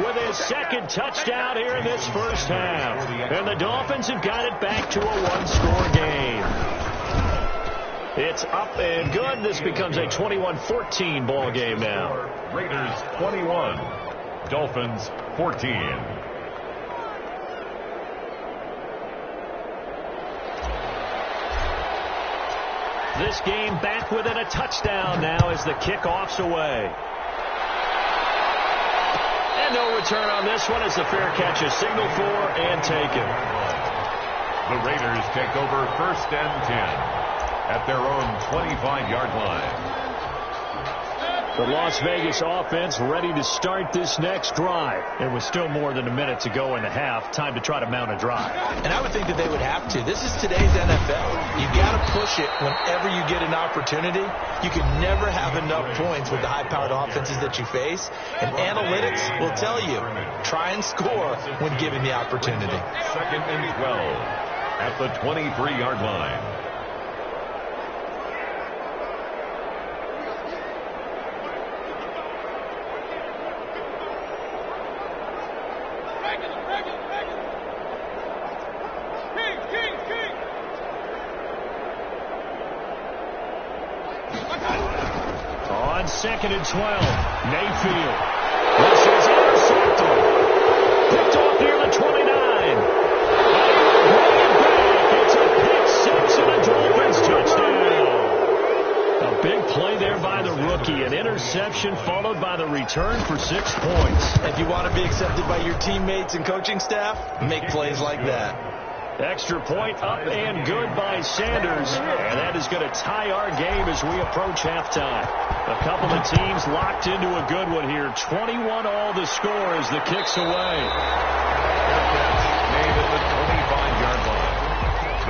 with his 2nd touchdown here in this first half. And the Dolphins have got it back to a 1-score game. It's up and good. This becomes a 21-14 ball game now. Raiders 21, Dolphins 14. This game back within a touchdown now as the kickoff's away. And no return on this one as the fair catch is signaled for and taken. The Raiders take over 1st and 10 at their own 25-yard line. The Las Vegas offense ready to start this next drive. And with still more than a minute to go in the half, time to try to mount a drive. And I would think that they would have to. This is today's NFL. You got to push it whenever you get an opportunity. You can never have enough points with the high-powered offenses that you face. And analytics will tell you, try and score when given the opportunity. 2nd and 12 at the 23-yard line. On 2nd and 12, Mayfield. This is intercepted. Picked off near the 29. It's a pick 6 and a Dolphins touchdown. A big play there by the rookie. An interception followed by the return for 6 points. If you want to be accepted by your teammates and coaching staff, make plays like that. Extra point up and good by Sanders. And that is going to tie our game as we approach halftime. A couple of teams locked into a good one here. 21 all the score as the kick's away. Made at the 25-yard line.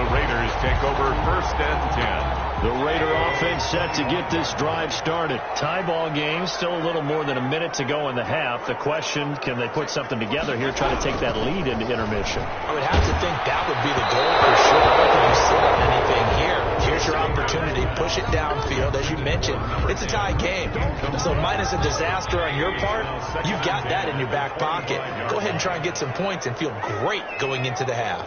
The Raiders take over 1st and 10. The Raider offense set to get this drive started. Tie ball game, still a little more than a minute to go in the half. The question, can they put something together here, try to take that lead into intermission? I would have to think that would be the goal for sure. How can you sit on anything here? Here's your opportunity. Push it downfield. As you mentioned, it's a tie game. So minus a disaster on your part, you've got that in your back pocket. Go ahead and try and get some points and feel great going into the half.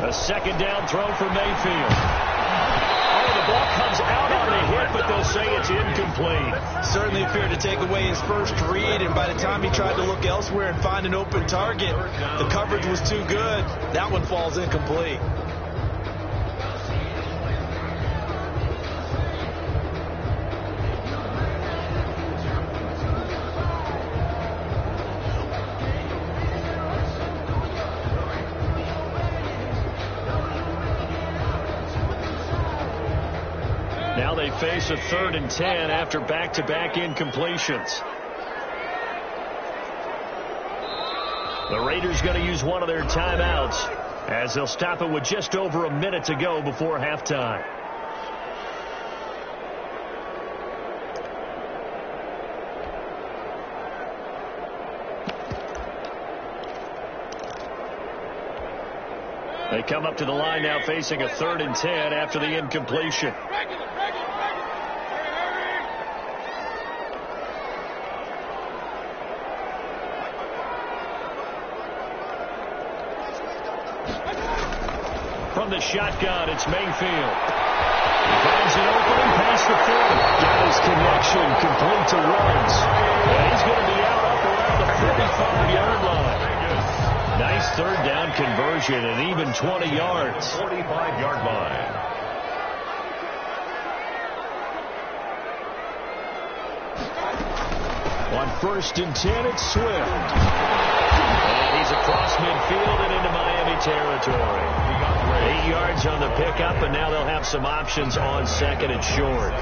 A 2nd down throw for Mayfield. Oh, the ball comes out on the hit, but they'll say it's incomplete. Certainly appeared to take away his first read, and by the time he tried to look elsewhere and find an open target, the coverage was too good. That one falls incomplete. Now they face a 3rd and 10 after back-to-back incompletions. The Raiders going to use one of their timeouts as they'll stop it with just over a minute to go before halftime. They come up to the line now facing a 3rd and 10 after the incompletion. From the shotgun, it's Mayfield. Finds an opening past the 40. Got his connection complete to Woods. And he's going to be out up around the 45-yard line. Nice third down conversion and even 20 yards. 45-yard line. On 1st and 10, it's Swift. And he's across midfield and into Miami territory. 8 yards on the pickup, and now they'll have some options on 2nd and short.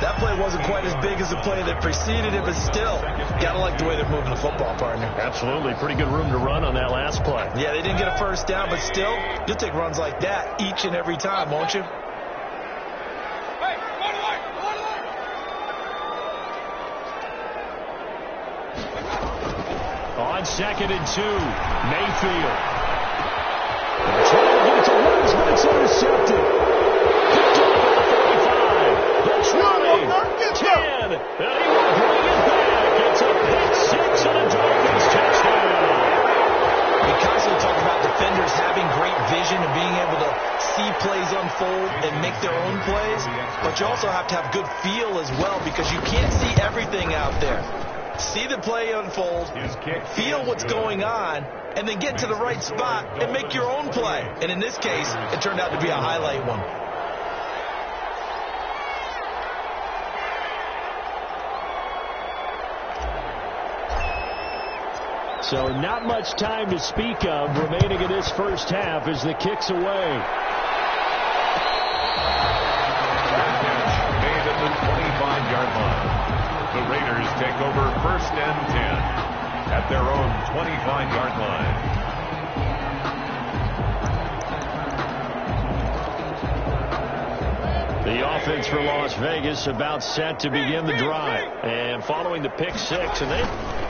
That play wasn't quite as big as the play that preceded it, but still, gotta like the way they're moving the football, partner. Absolutely. Pretty good room to run on that last play. Yeah, they didn't get a first down, but still, you'll take runs like that each and every time, won't you? On 2nd and 2, Mayfield. Trying to get it to Woods, but it's intercepted. Picked up at the 45. The try. 10. And he will bring it back. It's a pick six and a Dolphins touchdown. We constantly talk about defenders having great vision and being able to see plays unfold and make their own plays. But you also have to have good feel as well, because you can't see everything out there. See the play unfold, feel what's going on, and then get to the right spot and make your own play. And in this case, it turned out to be a highlight one. So not much time to speak of remaining in this first half as the kick's away. Made at the 25-yard line. The Raiders take over 1st and 10 at their own 25-yard line. The offense for Las Vegas about set to begin the drive. And following the pick six, and they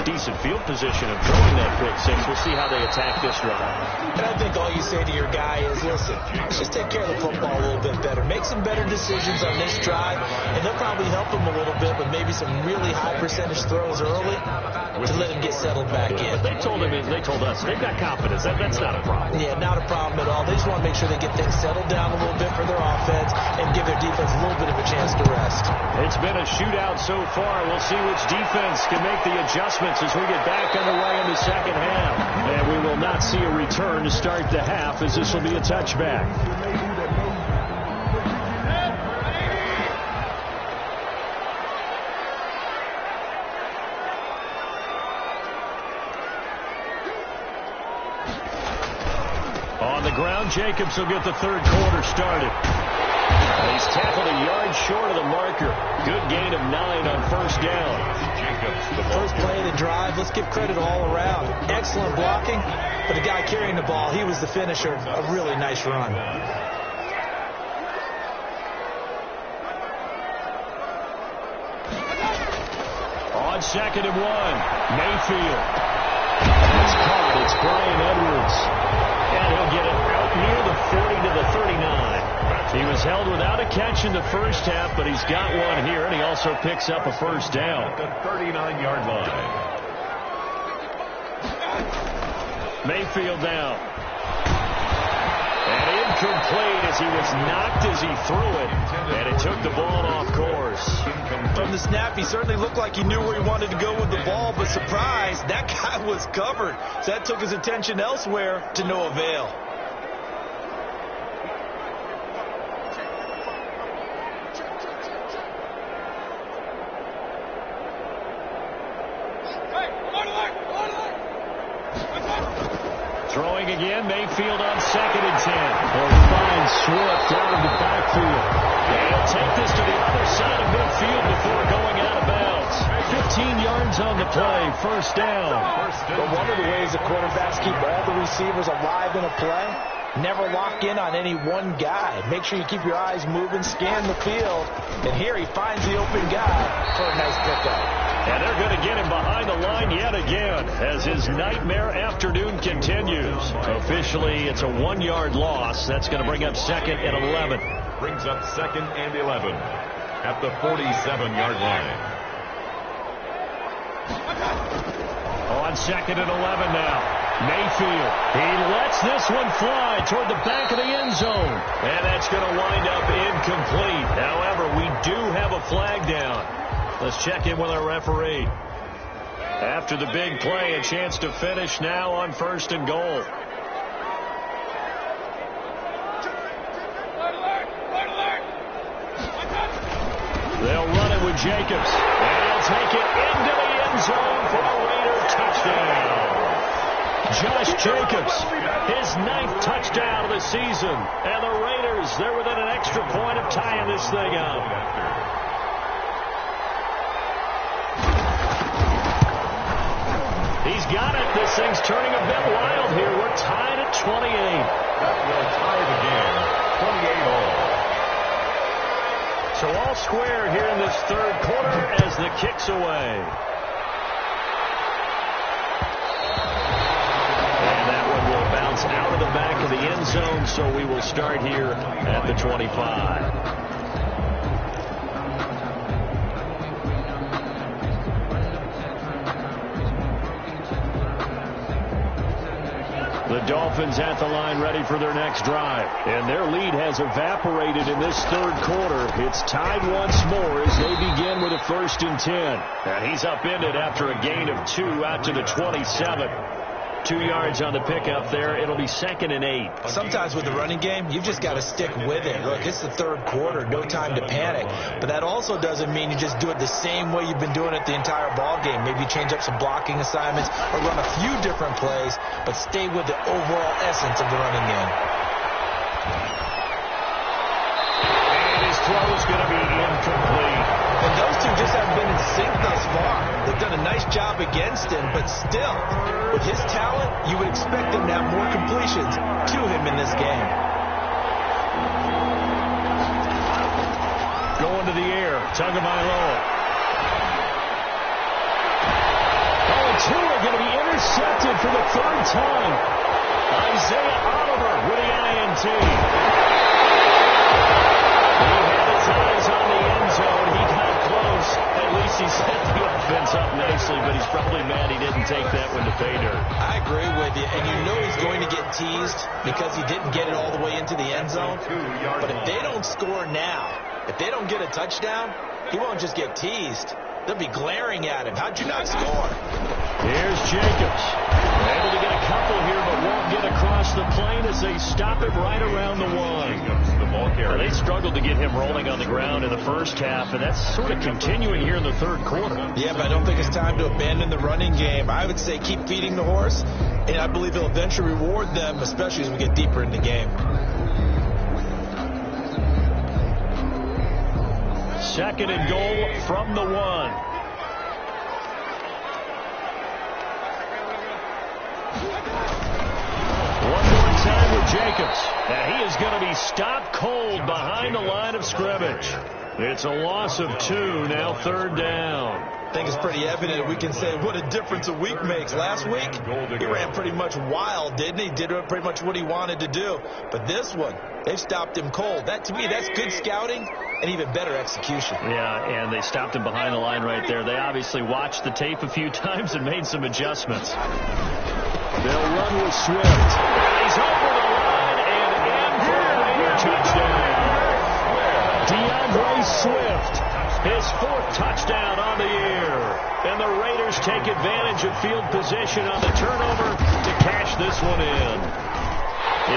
decent field position of throwing that pick six. We'll see how they attack this drive. And I think all you say to your guy is, listen, just take care of the football a little bit better. Make some better decisions on this drive, and they'll probably help him a little bit with maybe some really high percentage throws early to let him get settled back in. But they told us, they've got confidence. That's not a problem. Yeah, not a problem at all. They just want to make sure they get things settled down a little bit for their offense and give their defense a little bit of a chance to rest. It's been a shootout so far. We'll see which defense can make the adjustments as we get back underway in the second half. And we will not see a return to start the half, as this will be a touchback. On the ground, Jacobs will get the third quarter started. And he's tackled a yard short of the marker. Good gain of 9 on first down. First play of the drive, let's give credit all around. Excellent blocking, but the guy carrying the ball, he was the finisher. A really nice run. On 2nd and 1, Mayfield. It's caught. It's Brian Edwards. And he'll get it out near the 40 to the 39. He was held without a catch in the first half, but he's got one here, and he also picks up a first down. At the 39-yard line. Mayfield down. And incomplete as he was knocked as he threw it, and it took the ball off course. From the snap, he certainly looked like he knew where he wanted to go with the ball, but surprise, that guy was covered. So that took his attention elsewhere to no avail. Throwing again, Mayfield on 2nd and 10. They'll find Swift out of the backfield. And he'll take this to the other side of midfield before going out of bounds. 15 yards on the play, first down. But one of the ways the quarterbacks keep all the receivers alive in a play, never lock in on any one guy. Make sure you keep your eyes moving, scan the field. And here he finds the open guy for a nice pickup. And they're going to get him behind the line yet again as his nightmare afternoon continues. Officially, it's a 1-yard loss. That's going to bring up 2nd and 11. Brings up 2nd and 11 at the 47-yard line. On 2nd and 11 now. Mayfield, he lets this one fly toward the back of the end zone. And that's going to wind up incomplete. However, we do have a flag down. Let's check in with our referee. After the big play, a chance to finish now on 1st and goal. They'll run it with Jacobs. And he'll take it into the end zone for a Raider touchdown. Josh Jacobs, his 9th touchdown of the season. And the Raiders, they're within an extra point of tying this thing up. He's got it. This thing's turning a bit wild here. We're tied at 28. That will tie the game, 28 all. So all square here in this 3rd quarter as the kick's away. And that one will bounce out of the back of the end zone, so we will start here at the 25. The Dolphins at the line ready for their next drive. And their lead has evaporated in this 3rd quarter. It's tied once more as they begin with a 1st and 10. And he's upended after a gain of 2 out to the 27. 2 yards on the pickup there. It'll be 2nd and 8. Sometimes with the running game, you've just got to stick with it. Look, it's the 3rd quarter. No time to panic. But that also doesn't mean you just do it the same way you've been doing it the entire ball game. Maybe change up some blocking assignments or run a few different plays, but stay with the overall essence of the running game. And his throw is going to be incomplete. And those two just haven't been in sync thus far. They've done a nice job against him, but still, with his talent, you would expect him to have more completions to him in this game. Going to the air, Tagovailoa. Oh, and two are going to be intercepted for the 3rd time. Isaiah Oliver with the INT. He had his eyes on the end zone. He got close. At least he set the offense up nicely, but he's probably mad he didn't take that one to pay dirt. I agree with you, and you know he's going to get teased because he didn't get it all the way into the end zone. But if they don't score now, if they don't get a touchdown, he won't just get teased. They'll be glaring at him. How'd you not score? Here's Jacobs. Able to get a couple here, but won't get across the plane as they stop it right around the 1. Well, they struggled to get him rolling on the ground in the 1st half, and that's sort of continuing here in the 3rd quarter. Yeah, but I don't think it's time to abandon the running game. I would say keep feeding the horse, and I believe he'll eventually reward them, especially as we get deeper in the game. 2nd and goal from the 1. One more time with Jacobs. And he is going to be stopped cold behind the line of scrimmage. It's a loss of 2, now 3rd down. I think it's pretty evident. We can say what a difference a week makes. Last week, he ran pretty much wild, didn't he? Did pretty much what he wanted to do. But this one, they've stopped him cold. That, to me, that's good scouting and even better execution. Yeah, and they stopped him behind the line right there. They obviously watched the tape a few times and made some adjustments. They'll run with Swift. And he's over the line and in for a Raider touchdown. DeAndre Swift, his 4th touchdown on the year. And the Raiders take advantage of field position on the turnover to cash this one in.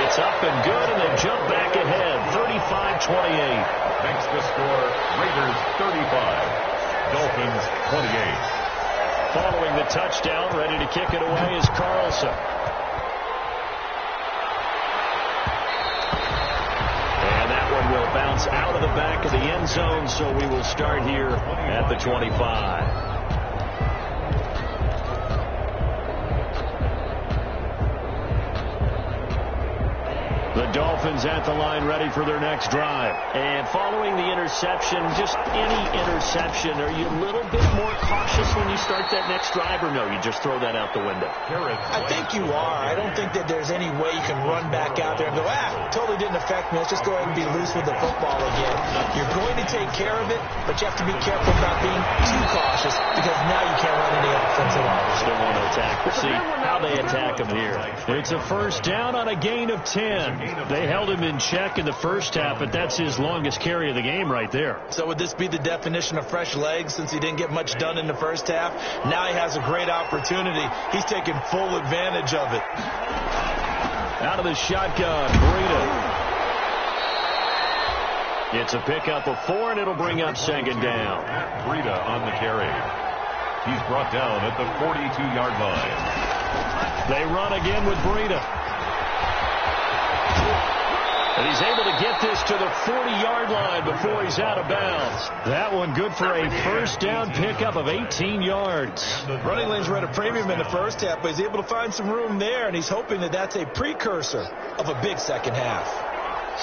It's up and good, and they jump back ahead, 35-28. Makes the score Raiders 35, Dolphins 28. Following the touchdown, ready to kick it away is Carlson. And that one will bounce out of the back of the end zone, so we will start here at the 25. The Dolphins at the line ready for their next drive. And following the interception, just any interception, are you a little bit more cautious when you start that next drive, or no, you just throw that out the window? I think you are. I don't think that there's any way you can run back out there and go, totally didn't affect me. Let's just go ahead and be loose with the football again. You're going to take care of it, but you have to be careful about being too cautious because now you can't run any offensive line. Still want to attack See how they attack him here. It's a first down on a gain of 10. They held him in check in the first half, but that's his longest carry of the game right there. So would this be the definition of fresh legs since he didn't get much done in the first half? Now he has a great opportunity. He's taking full advantage of it. Out of the shotgun, Breida. It's a pickup of 4, and it'll bring up second down. Breida on the carry. He's brought down at the 42-yard line. They run again with Breida. And he's able to get this to the 40-yard line before he's out of bounds. That one good for a first down pickup of 18 yards. Running lanes were at a premium in the first half, but he's able to find some room there, and he's hoping that that's a precursor of a big second half.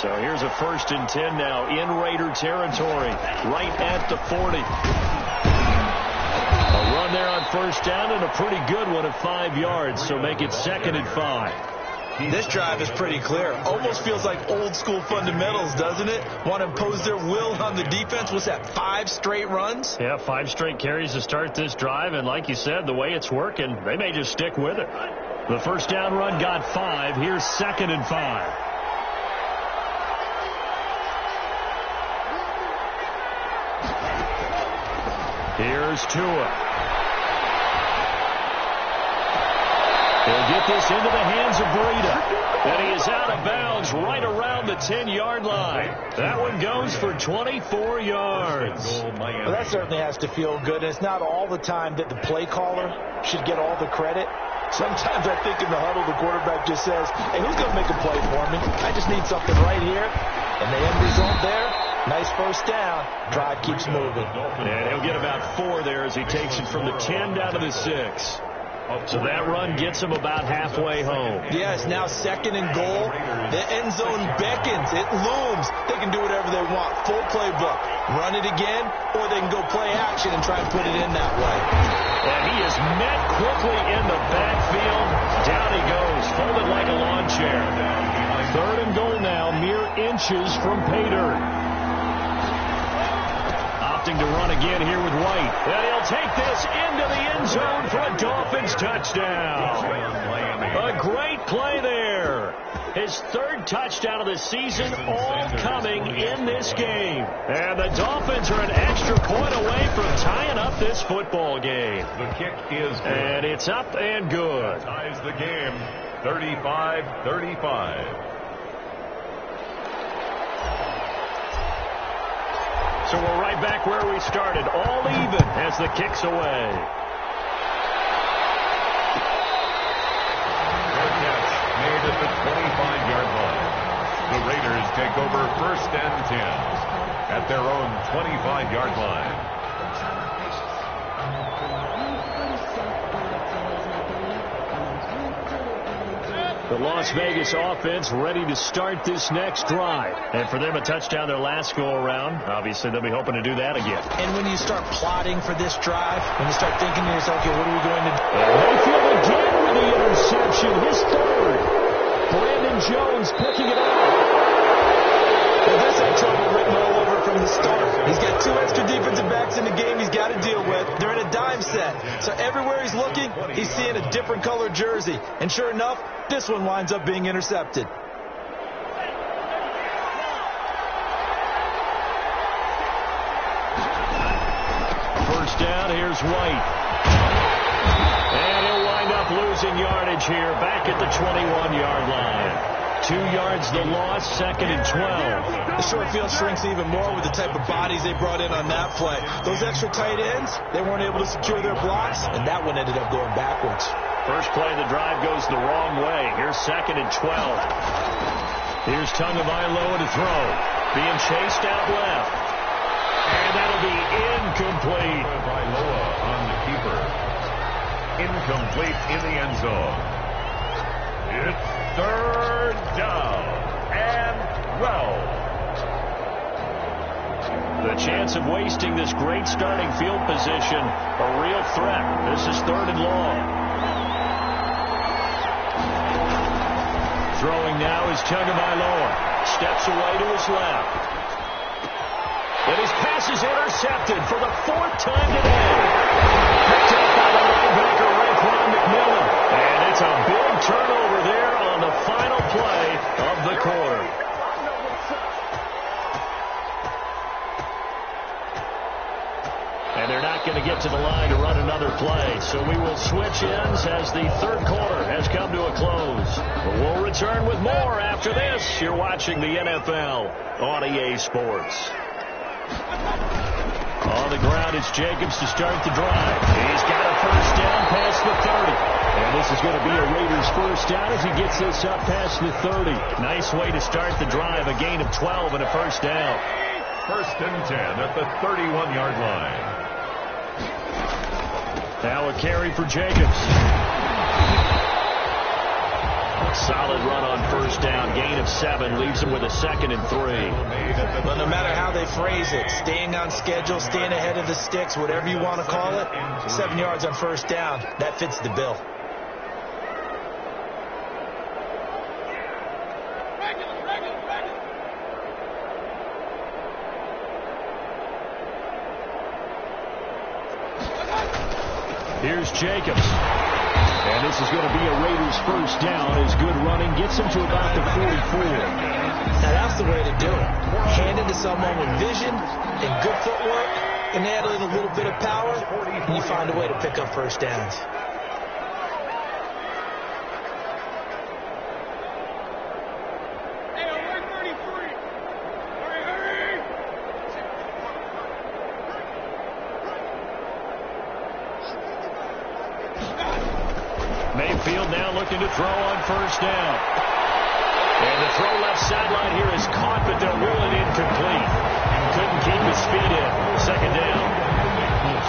So here's a 1st and 10 now in Raider territory, right at the 40. A run there on first down and a pretty good one at 5 yards, so make it 2nd and 5. This drive is pretty clear. Almost feels like old school fundamentals, doesn't it? Want to impose their will on the defense. What's that, 5 straight runs? Yeah, 5 straight carries to start this drive, and like you said, the way it's working, they may just stick with it. The first down run got 5. Here's 2nd and 5. Here's Tua. He'll get this into the hands of Breida. And he is out of bounds right around the 10-yard line. That one goes for 24 yards. Well, that certainly has to feel good. And it's not all the time that the play caller should get all the credit. Sometimes I think in the huddle, the quarterback just says, hey, who's going to make a play for me? I just need something right here. And the end result there, nice first down. Drive keeps moving. And he'll get about 4 there as he takes it from the 10 down to the 6. So that run gets him about halfway home. Yeah, it's now 2nd and goal. The end zone beckons. It looms. They can do whatever they want. Full playbook. Run it again, or they can go play action and try and put it in that way. And he is met quickly in the backfield. Down he goes, folded like a lawn chair. 3rd and goal now, mere inches from pay dirt. Opting to run again here with White. And he'll take this into the end zone for a Dolphins touchdown. A great play there. His 3rd touchdown of the season, all coming in this game. And the Dolphins are an extra point away from tying up this football game. The kick is good. And it's up and good. Ties the game, 35-35. So we're right back where we started, all even as the kick's away. Fair catch made at the 25-yard line. The Raiders take over 1st and 10 at their own 25-yard line. The Las Vegas offense ready to start this next drive. And for them, a touchdown their last go-around. Obviously, they'll be hoping to do that again. And when you start plotting for this drive, when you start thinking to yourself, okay, what are we going to do? Mayfield again with the interception. His 3rd. Brandon Jones picking it up. Well, this had trouble written all over from the start. He's got 2 extra defensive backs in the game he's got to deal with. They're in a dime set. So everywhere he's looking, he's seeing a different color jersey. And sure enough, this one winds up being intercepted. First down, here's White. And he'll wind up losing yardage here back at the 21-yard line. 2 yards the loss, 2nd and 12. The short field shrinks even more with the type of bodies they brought in on that play. Those extra tight ends, they weren't able to secure their blocks, and that one ended up going backwards. First play of the drive goes the wrong way. Here's 2nd and 12. Here's Tagovailoa to throw. Being chased out left. And that'll be incomplete. Tagovailoa on the keeper. Incomplete in the end zone. It's 3rd down and 12. The chance of wasting this great starting field position, a real threat. This is 3rd and long. Throwing now is Tagovailoa. Steps away to his left. And his pass is intercepted for the 4th time today. Picked up by the linebacker, Raekwon McMillan. Okay, so we will switch ends as the third quarter has come to a close. But we'll return with more after this. You're watching the NFL on EA Sports. On the ground, it's Jacobs to start the drive. He's got a first down past the 30. And this is going to be a Raiders first down as he gets this up past the 30. Nice way to start the drive, a gain of 12 and a first down. First and 10 at the 31-yard line. Now a carry for Jacobs. Solid run on first down. Gain of 7. Leaves him with a 2nd and 3. Well, no matter how they phrase it, staying on schedule, staying ahead of the sticks, whatever you want to call it, 7 yards on first down, that fits the bill. Here's Jacobs. And this is going to be a Raiders first down as good running gets him to about the 44. Now that's the way to do it. Hand it to someone with vision and good footwork, and add a little bit of power, and you find a way to pick up first downs. Mayfield now looking to throw on first down. And the throw left sideline here is caught, but they'll rule it incomplete. Couldn't keep his feet in. Second down.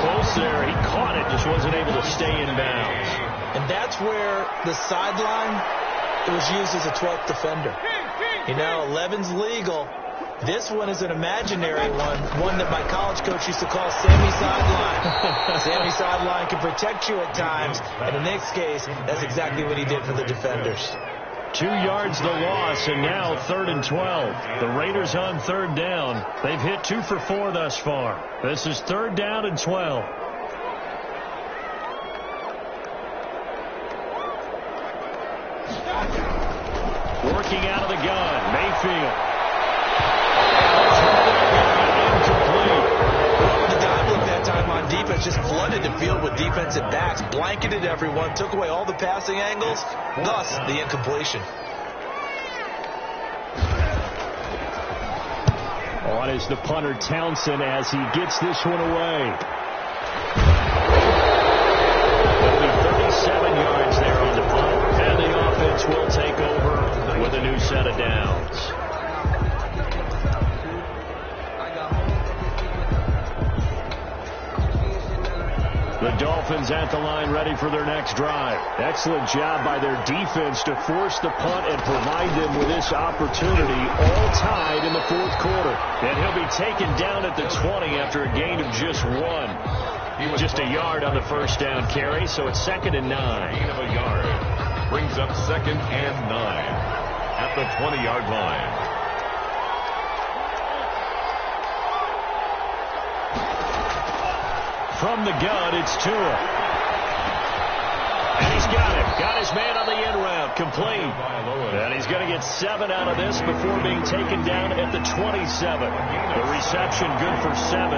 Close there. He caught it, just wasn't able to stay in bounds. And that's where the sideline was used as a 12th defender. You know, 11's legal. This one is an imaginary one that my college coach used to call Sammy Sideline. Sammy Sideline can protect you at times, and in this case, that's exactly what he did for the defenders. 2 yards the loss, and now 3rd and 12. The Raiders on third down. They've hit 2 for 4 thus far. This is 3rd down and 12. Working out of the gun, Mayfield. On defense, just flooded the field with defensive backs, blanketed everyone, took away all the passing angles, thus the incompletion. On is the punter Townsend as he gets this one away. It'll be 37 yards there on the punt, and the offense will take over with a new set of downs. The Dolphins at the line ready for their next drive. Excellent job by their defense to force the punt and provide them with this opportunity, all tied in the fourth quarter. And he'll be taken down at the 20 after a gain of just 1. He was just a yard on the first down carry, so it's 2nd and 9. Gain of a yard. Brings up 2nd and 9 at the 20-yard line. From the gun, it's Tua. And he's got it. Got his man on the end route. Complete. And he's going to get 7 out of this before being taken down at the 27. The reception good for 7.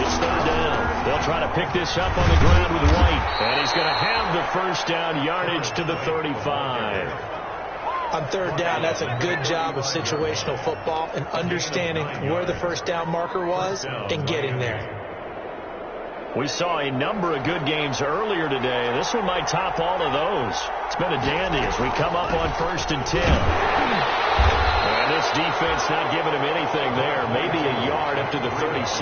It's 3rd down. They'll try to pick this up on the ground with White. And he's going to have the first down yardage to the 35. On 3rd down, that's a good job of situational football and understanding where the first down marker was and getting there. We saw a number of good games earlier today. This one might top all of those. It's been a dandy as we come up on 1st and 10. And this defense not giving him anything there. Maybe a yard up to the 36.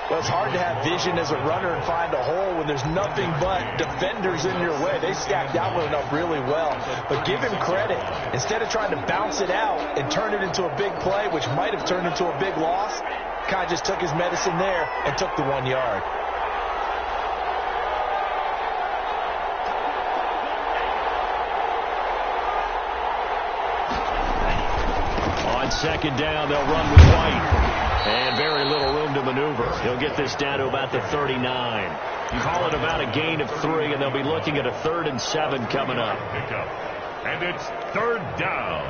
Well, it's hard to have vision as a runner and find a hole when there's nothing but defenders in your way. They stacked that one up really well. But give him credit. Instead of trying to bounce it out and turn it into a big play, which might have turned into a big loss, kind of just took his medicine there and took the 1 yard. On 2nd down, they'll run with White. And very little room to maneuver. He'll get this down to about the 39. Call it about a gain of 3, and they'll be looking at a 3rd and 7 coming up. And it's 3rd down.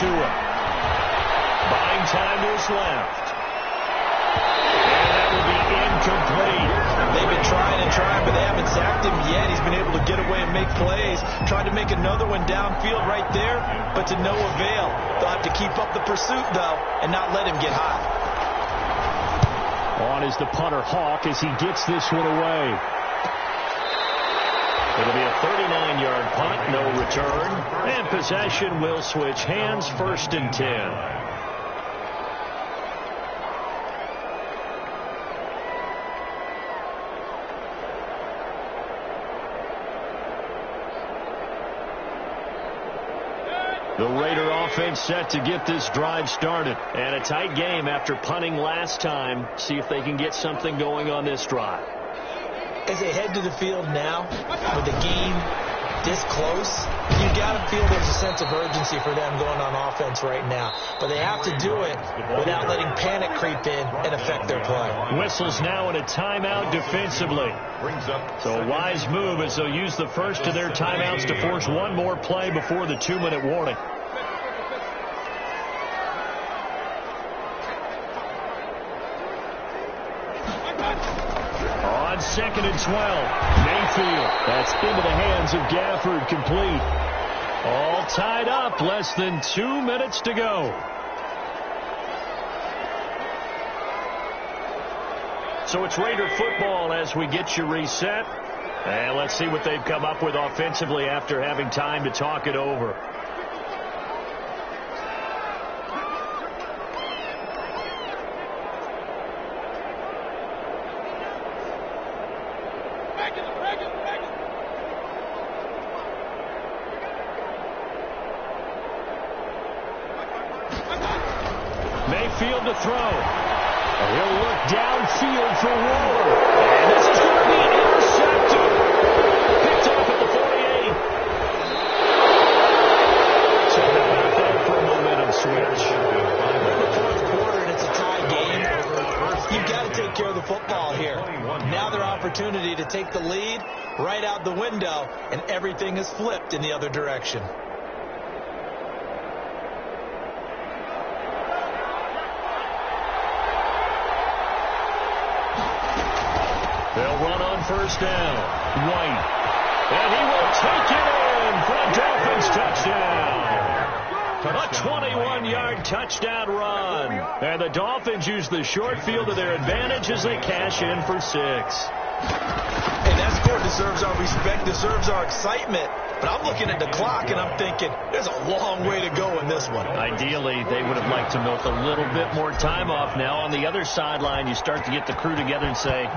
it. Buying time to his left. And that will be incomplete. They've been trying and trying, but they haven't sacked him yet. He's been able to get away and make plays. Tried to make another one downfield right there, but to no avail. They'll have to keep up the pursuit, though, and not let him get high. On is the punter, Hawk, as he gets this one away. It'll be a 39-yard punt, no return. And possession will switch hands, 1st and 10. The Raider offense set to get this drive started. And a tight game after punting last time. See if they can get something going on this drive. As they head to the field now, with the game this close, you got to feel there's a sense of urgency for them going on offense right now. But they have to do it without letting panic creep in and affect their play. Whistles now in a timeout defensively. So a wise move as they'll use the first of their timeouts to force one more play before the 2-minute warning. On 2nd and 12, Mayfield. That's into the hands of Gafford, complete. All tied up, less than 2 minutes to go. So it's Raider football as we get you reset. And let's see what they've come up with offensively after having time to talk it over. Mayfield to throw. He'll look downfield for Waller. And this is going to be intercepted. Picked off at the 48. So back up for a momentum switch. The fourth quarter, and it's a tie game. You've got to take care of the football here. Now their opportunity to take the lead right out the window, and everything is flipped in the other direction. They'll run on 1st down. White. And he will take it in for a Dolphins touchdown. A 21-yard touchdown run. And the Dolphins use the short field to their advantage as they cash in for 6. And that score deserves our respect, deserves our excitement. But I'm looking at the clock, and I'm thinking, there's a long way to go in this one. Ideally, they would have liked to milk a little bit more time off. Now, on the other sideline, you start to get the crew together and say,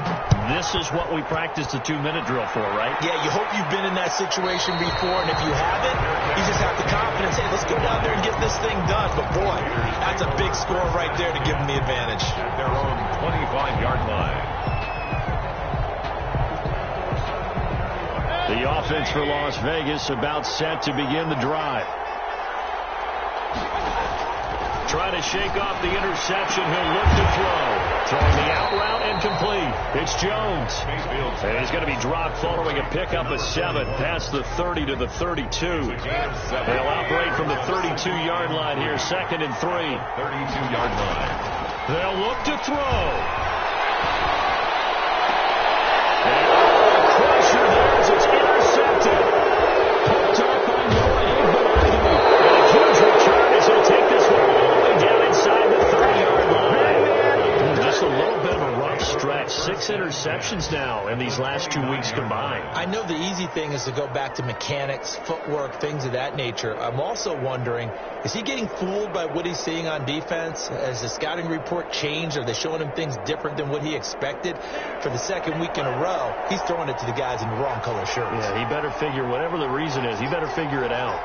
this is what we practiced the 2-minute drill for, right? Yeah, you hope you've been in that situation before, and if you haven't, you just have the confidence, hey, let's go down there and get this thing done. But, boy, that's a big score right there to give them the advantage. At their own 25-yard line. The offense for Las Vegas about set to begin the drive. Trying to shake off the interception. He'll look to throw. Throwing the out route incomplete. It's Jones. And he's going to be dropped following a pickup of 7 past the 30 to the 32. They'll operate from the 32-yard line here. 2nd and 3. 32-yard line. They'll look to throw. Pressure there as it's intercepted. Picked up by Noah Igbenogany. And a huge return as he'll take this one all the way down inside the 30-yard line. Just a little bit of a rough stretch. 6 interceptions now in these last 2 weeks combined. I know the easy thing is to go back to mechanics, footwork, things of that nature. I'm also wondering, is he getting fooled by what he's seeing on defense? Has the scouting report changed? Are they showing him things different than what he expected? For the 2nd week in a row, he's throwing it to the guys in the wrong color shirts. Yeah, he better figure, whatever the reason is, he better figure it out.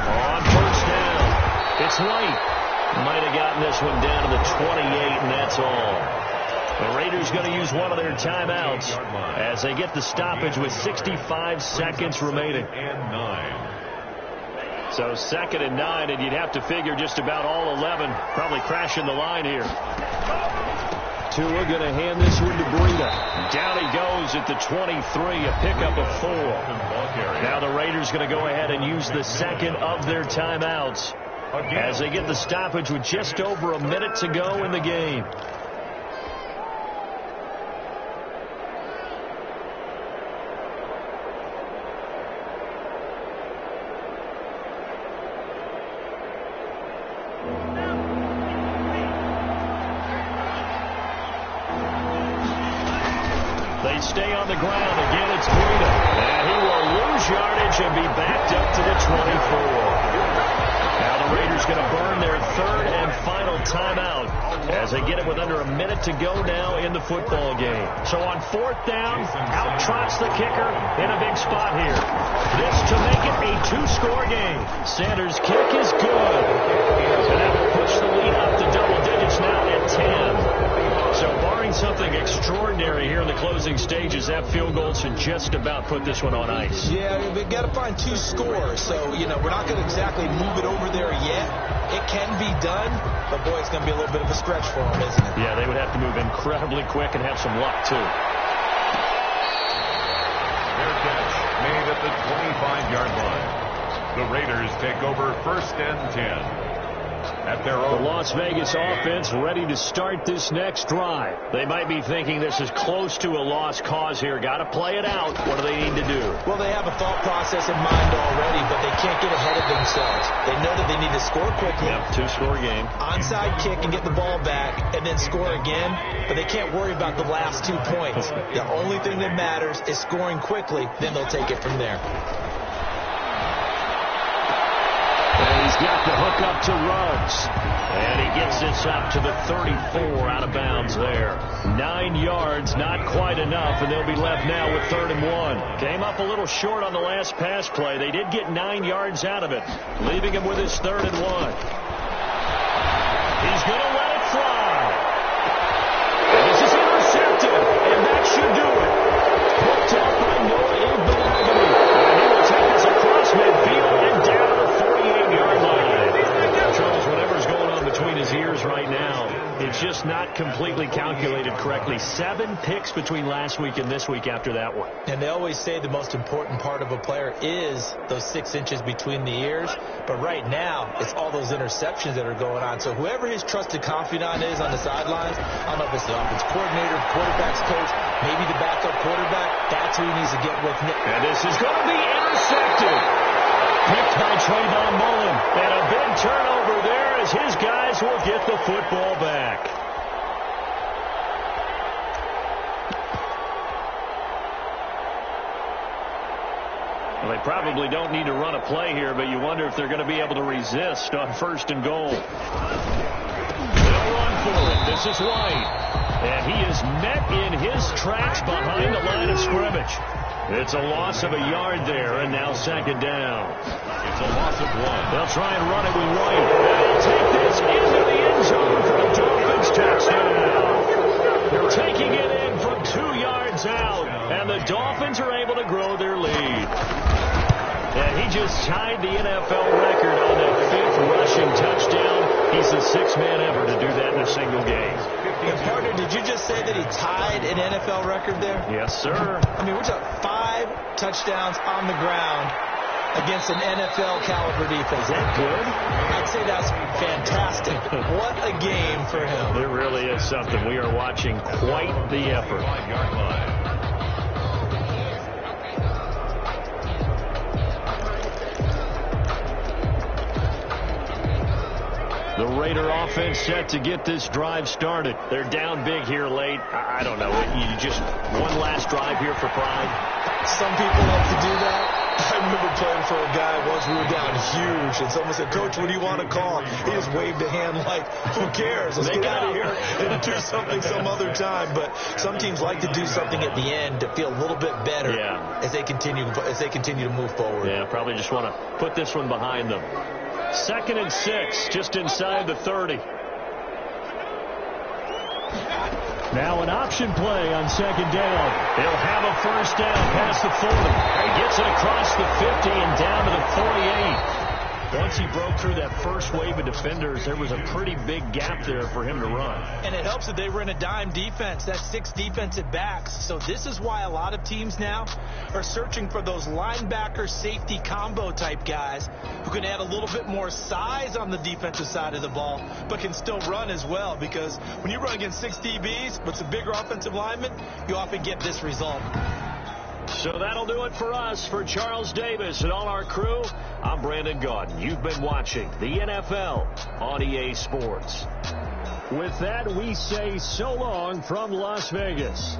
On 1st down, it's White. Might have gotten this one down to the 28, and that's all. The Raiders going to use one of their timeouts as they get the stoppage with 65 seconds remaining. And 9. So 2nd and 9, and you'd have to figure just about all 11 probably crashing the line here. Tua going to hand this one to Breida. Down he goes at the 23, a pickup of 4. Now the Raiders going to go ahead and use the second of their timeouts as they get the stoppage with just over a minute to go in the game. They stay on the ground. Again, it's Breida. And he will lose yardage and be backed up to the 24. Now the Raiders going to burn their third and final timeout as they get it with under a minute to go now in the football game. So on fourth down, out trots the kicker in a big spot here. This to make it a 2-score game. Sanders' kick is good. And that will push the lead up to double digits now at 10. So barring something extraordinary here in the closing stages, that field goal should just about put this one on ice. Yeah, we've got to find 2 scores. So, we're not going to exactly move it over there yet. It can be done, but, boy, it's going to be a little bit of a stretch for them, isn't it? Yeah, they would have to move incredibly quick and have some luck, too. Their catch made at the 25-yard line. The Raiders take over first and 10. At their own. The Las Vegas offense ready to start this next drive. They might be thinking this is close to a lost cause here. Got to play it out. What do they need to do? Well, they have a thought process in mind already, but they can't get ahead of themselves. They know that they need to score quickly. Yep, 2-score game. Onside kick and get the ball back and then score again, but they can't worry about the last 2 points. The only thing that matters is scoring quickly, then they'll take it from there. And he's got the hook up to Ruggs. And he gets this up to the 34 out of bounds there. 9 yards, not quite enough, and they'll be left now with 3rd and 1. Came up a little short on the last pass play. They did get 9 yards out of it, leaving him with his 3rd and 1. He's going to let it fly. And this is intercepted, and that should do it. Hooked up by Noah Igbinoghene. And he will take this across midfield and down to the 48-yard line. Charles, whatever's going on between his ears right now, it's just not completely calculated correctly. 7 picks between last week and this week after that one. And they always say the most important part of a player is those 6 inches between the ears. But right now, it's all those interceptions that are going on. So whoever his trusted confidant is on the sidelines, I don't know if it's the offense coordinator, quarterback's coach, maybe the backup quarterback, that's who he needs to get with. And this is going to be intercepted. Picked by Trayvon Mullen. And a big turnover there as his guys will get the football back. Well, they probably don't need to run a play here, but you wonder if they're going to be able to resist on 1st and goal. They'll run for it. This is White. And he is met in his tracks behind the line of scrimmage. It's a loss of a yard there, and now 2nd down. It's a loss of 1. They'll try and run it with White. They'll take this into the end zone for the Dolphins touchdown. They're taking it in from 2 yards out, and the Dolphins are able to grow their lead. And he just tied the NFL record on that 5th rushing touchdown. He's the 6th man ever to do that in a single game. And partner, did you just say that he tied an NFL record there? Yes, sir. I mean, we're talking 5 touchdowns on the ground against an NFL caliber defense. Is that good? I'd say that's fantastic. What a game for him. It really is something. We are watching quite the effort. 5-yard line. The Raider offense set to get this drive started. They're down big here late. I don't know. You just one last drive here for pride. Some people like to do that. I remember playing for a guy once. We were down huge, and someone said, "Coach, what do you want to call?" He just waved a hand like, "Who cares? Let's get out of here and do something some other time." But some teams like to do something at the end to feel a little bit better as they continue to move forward. Yeah, probably just want to put this one behind them. 2nd and 6, just inside the 30. Now an option play on 2nd down. He'll have a 1st down past the 40. He gets it across the 50 and down to the 48. Once he broke through that first wave of defenders, there was a pretty big gap there for him to run. And it helps that they were in a dime defense. That's 6 defensive backs. So this is why a lot of teams now are searching for those linebacker safety combo type guys who can add a little bit more size on the defensive side of the ball, but can still run as well. Because when you run against 6 DBs with some bigger offensive linemen, you often get this result. So that'll do it for us. For Charles Davis and all our crew, I'm Brandon Gaudin. You've been watching the NFL on EA Sports. With that, we say so long from Las Vegas.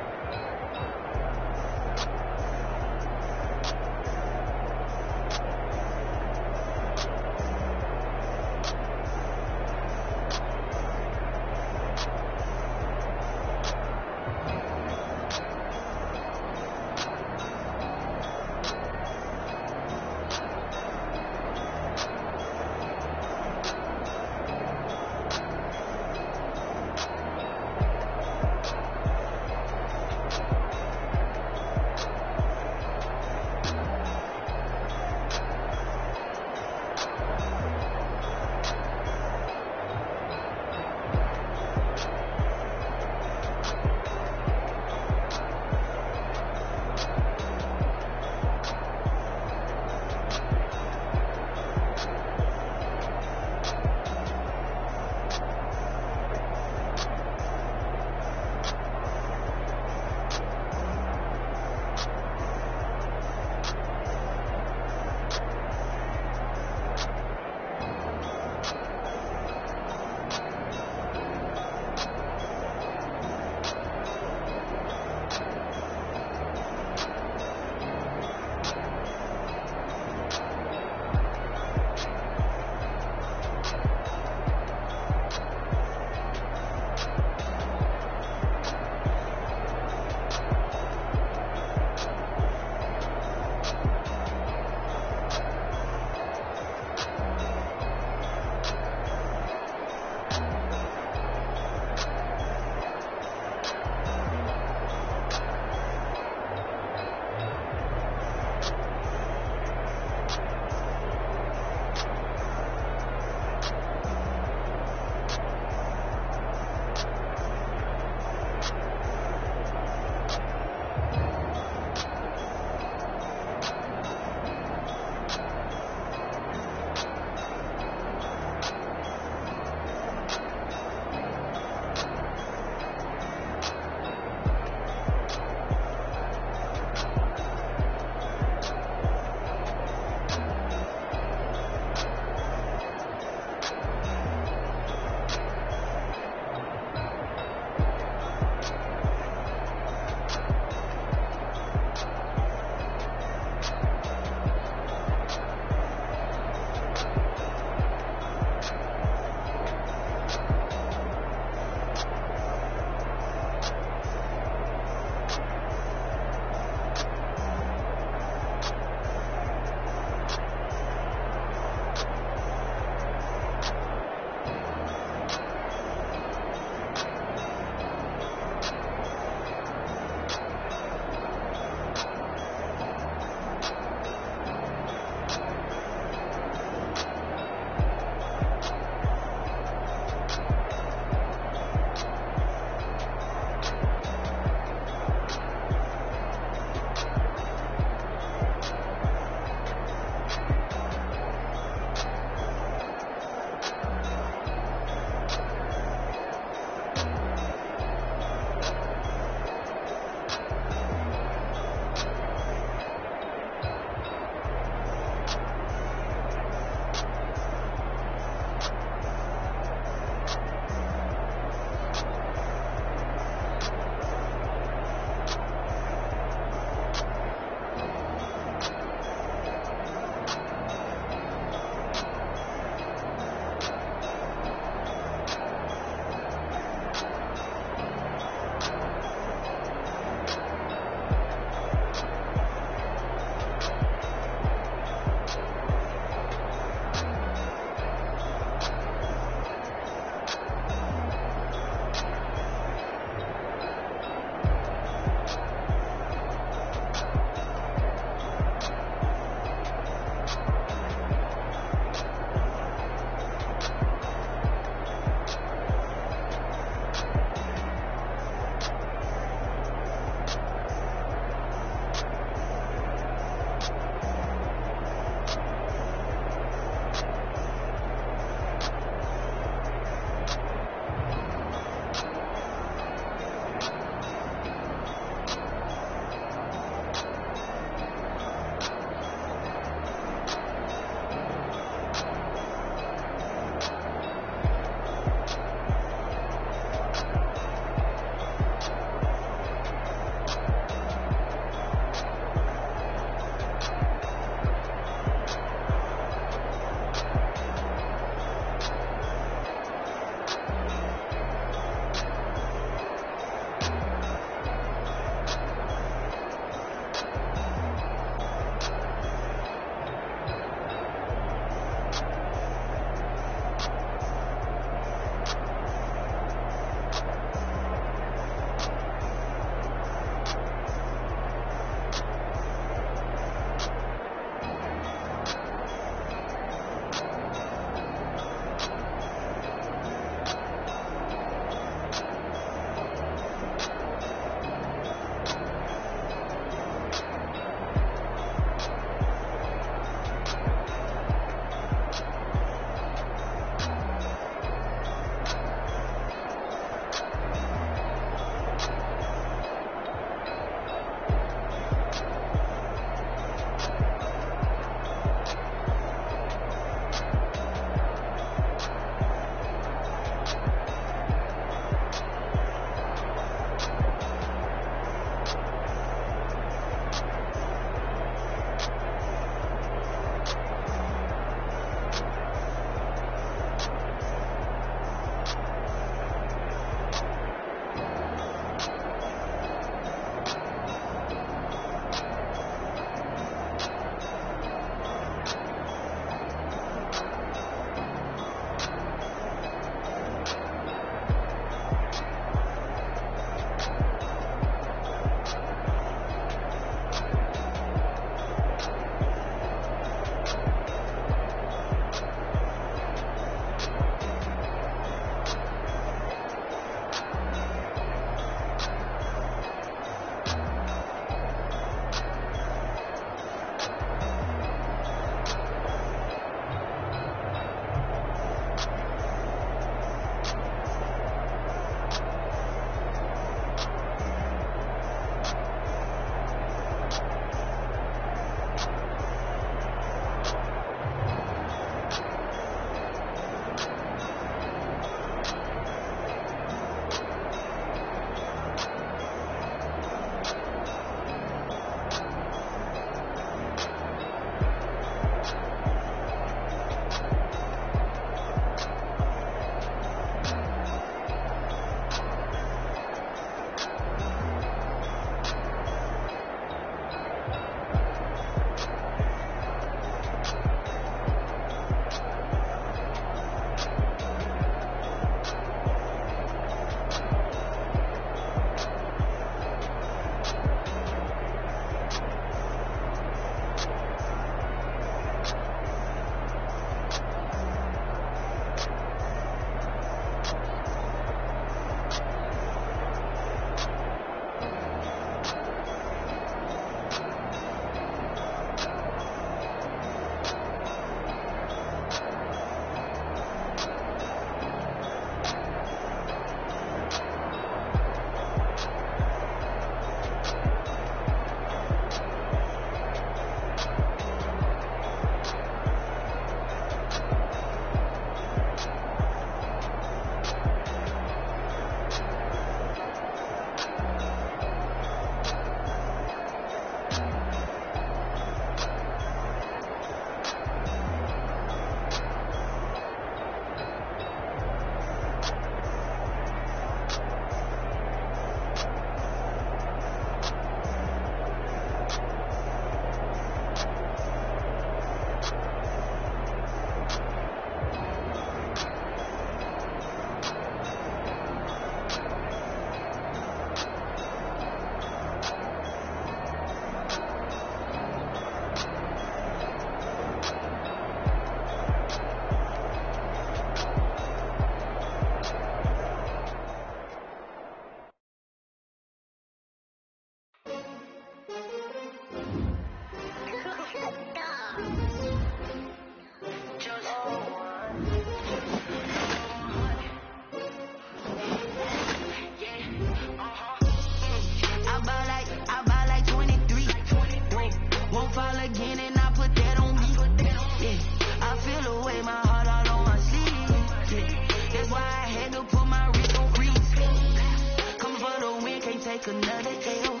take another L.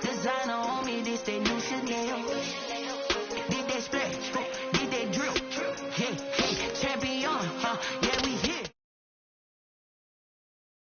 Designer on me, this they new Chanel.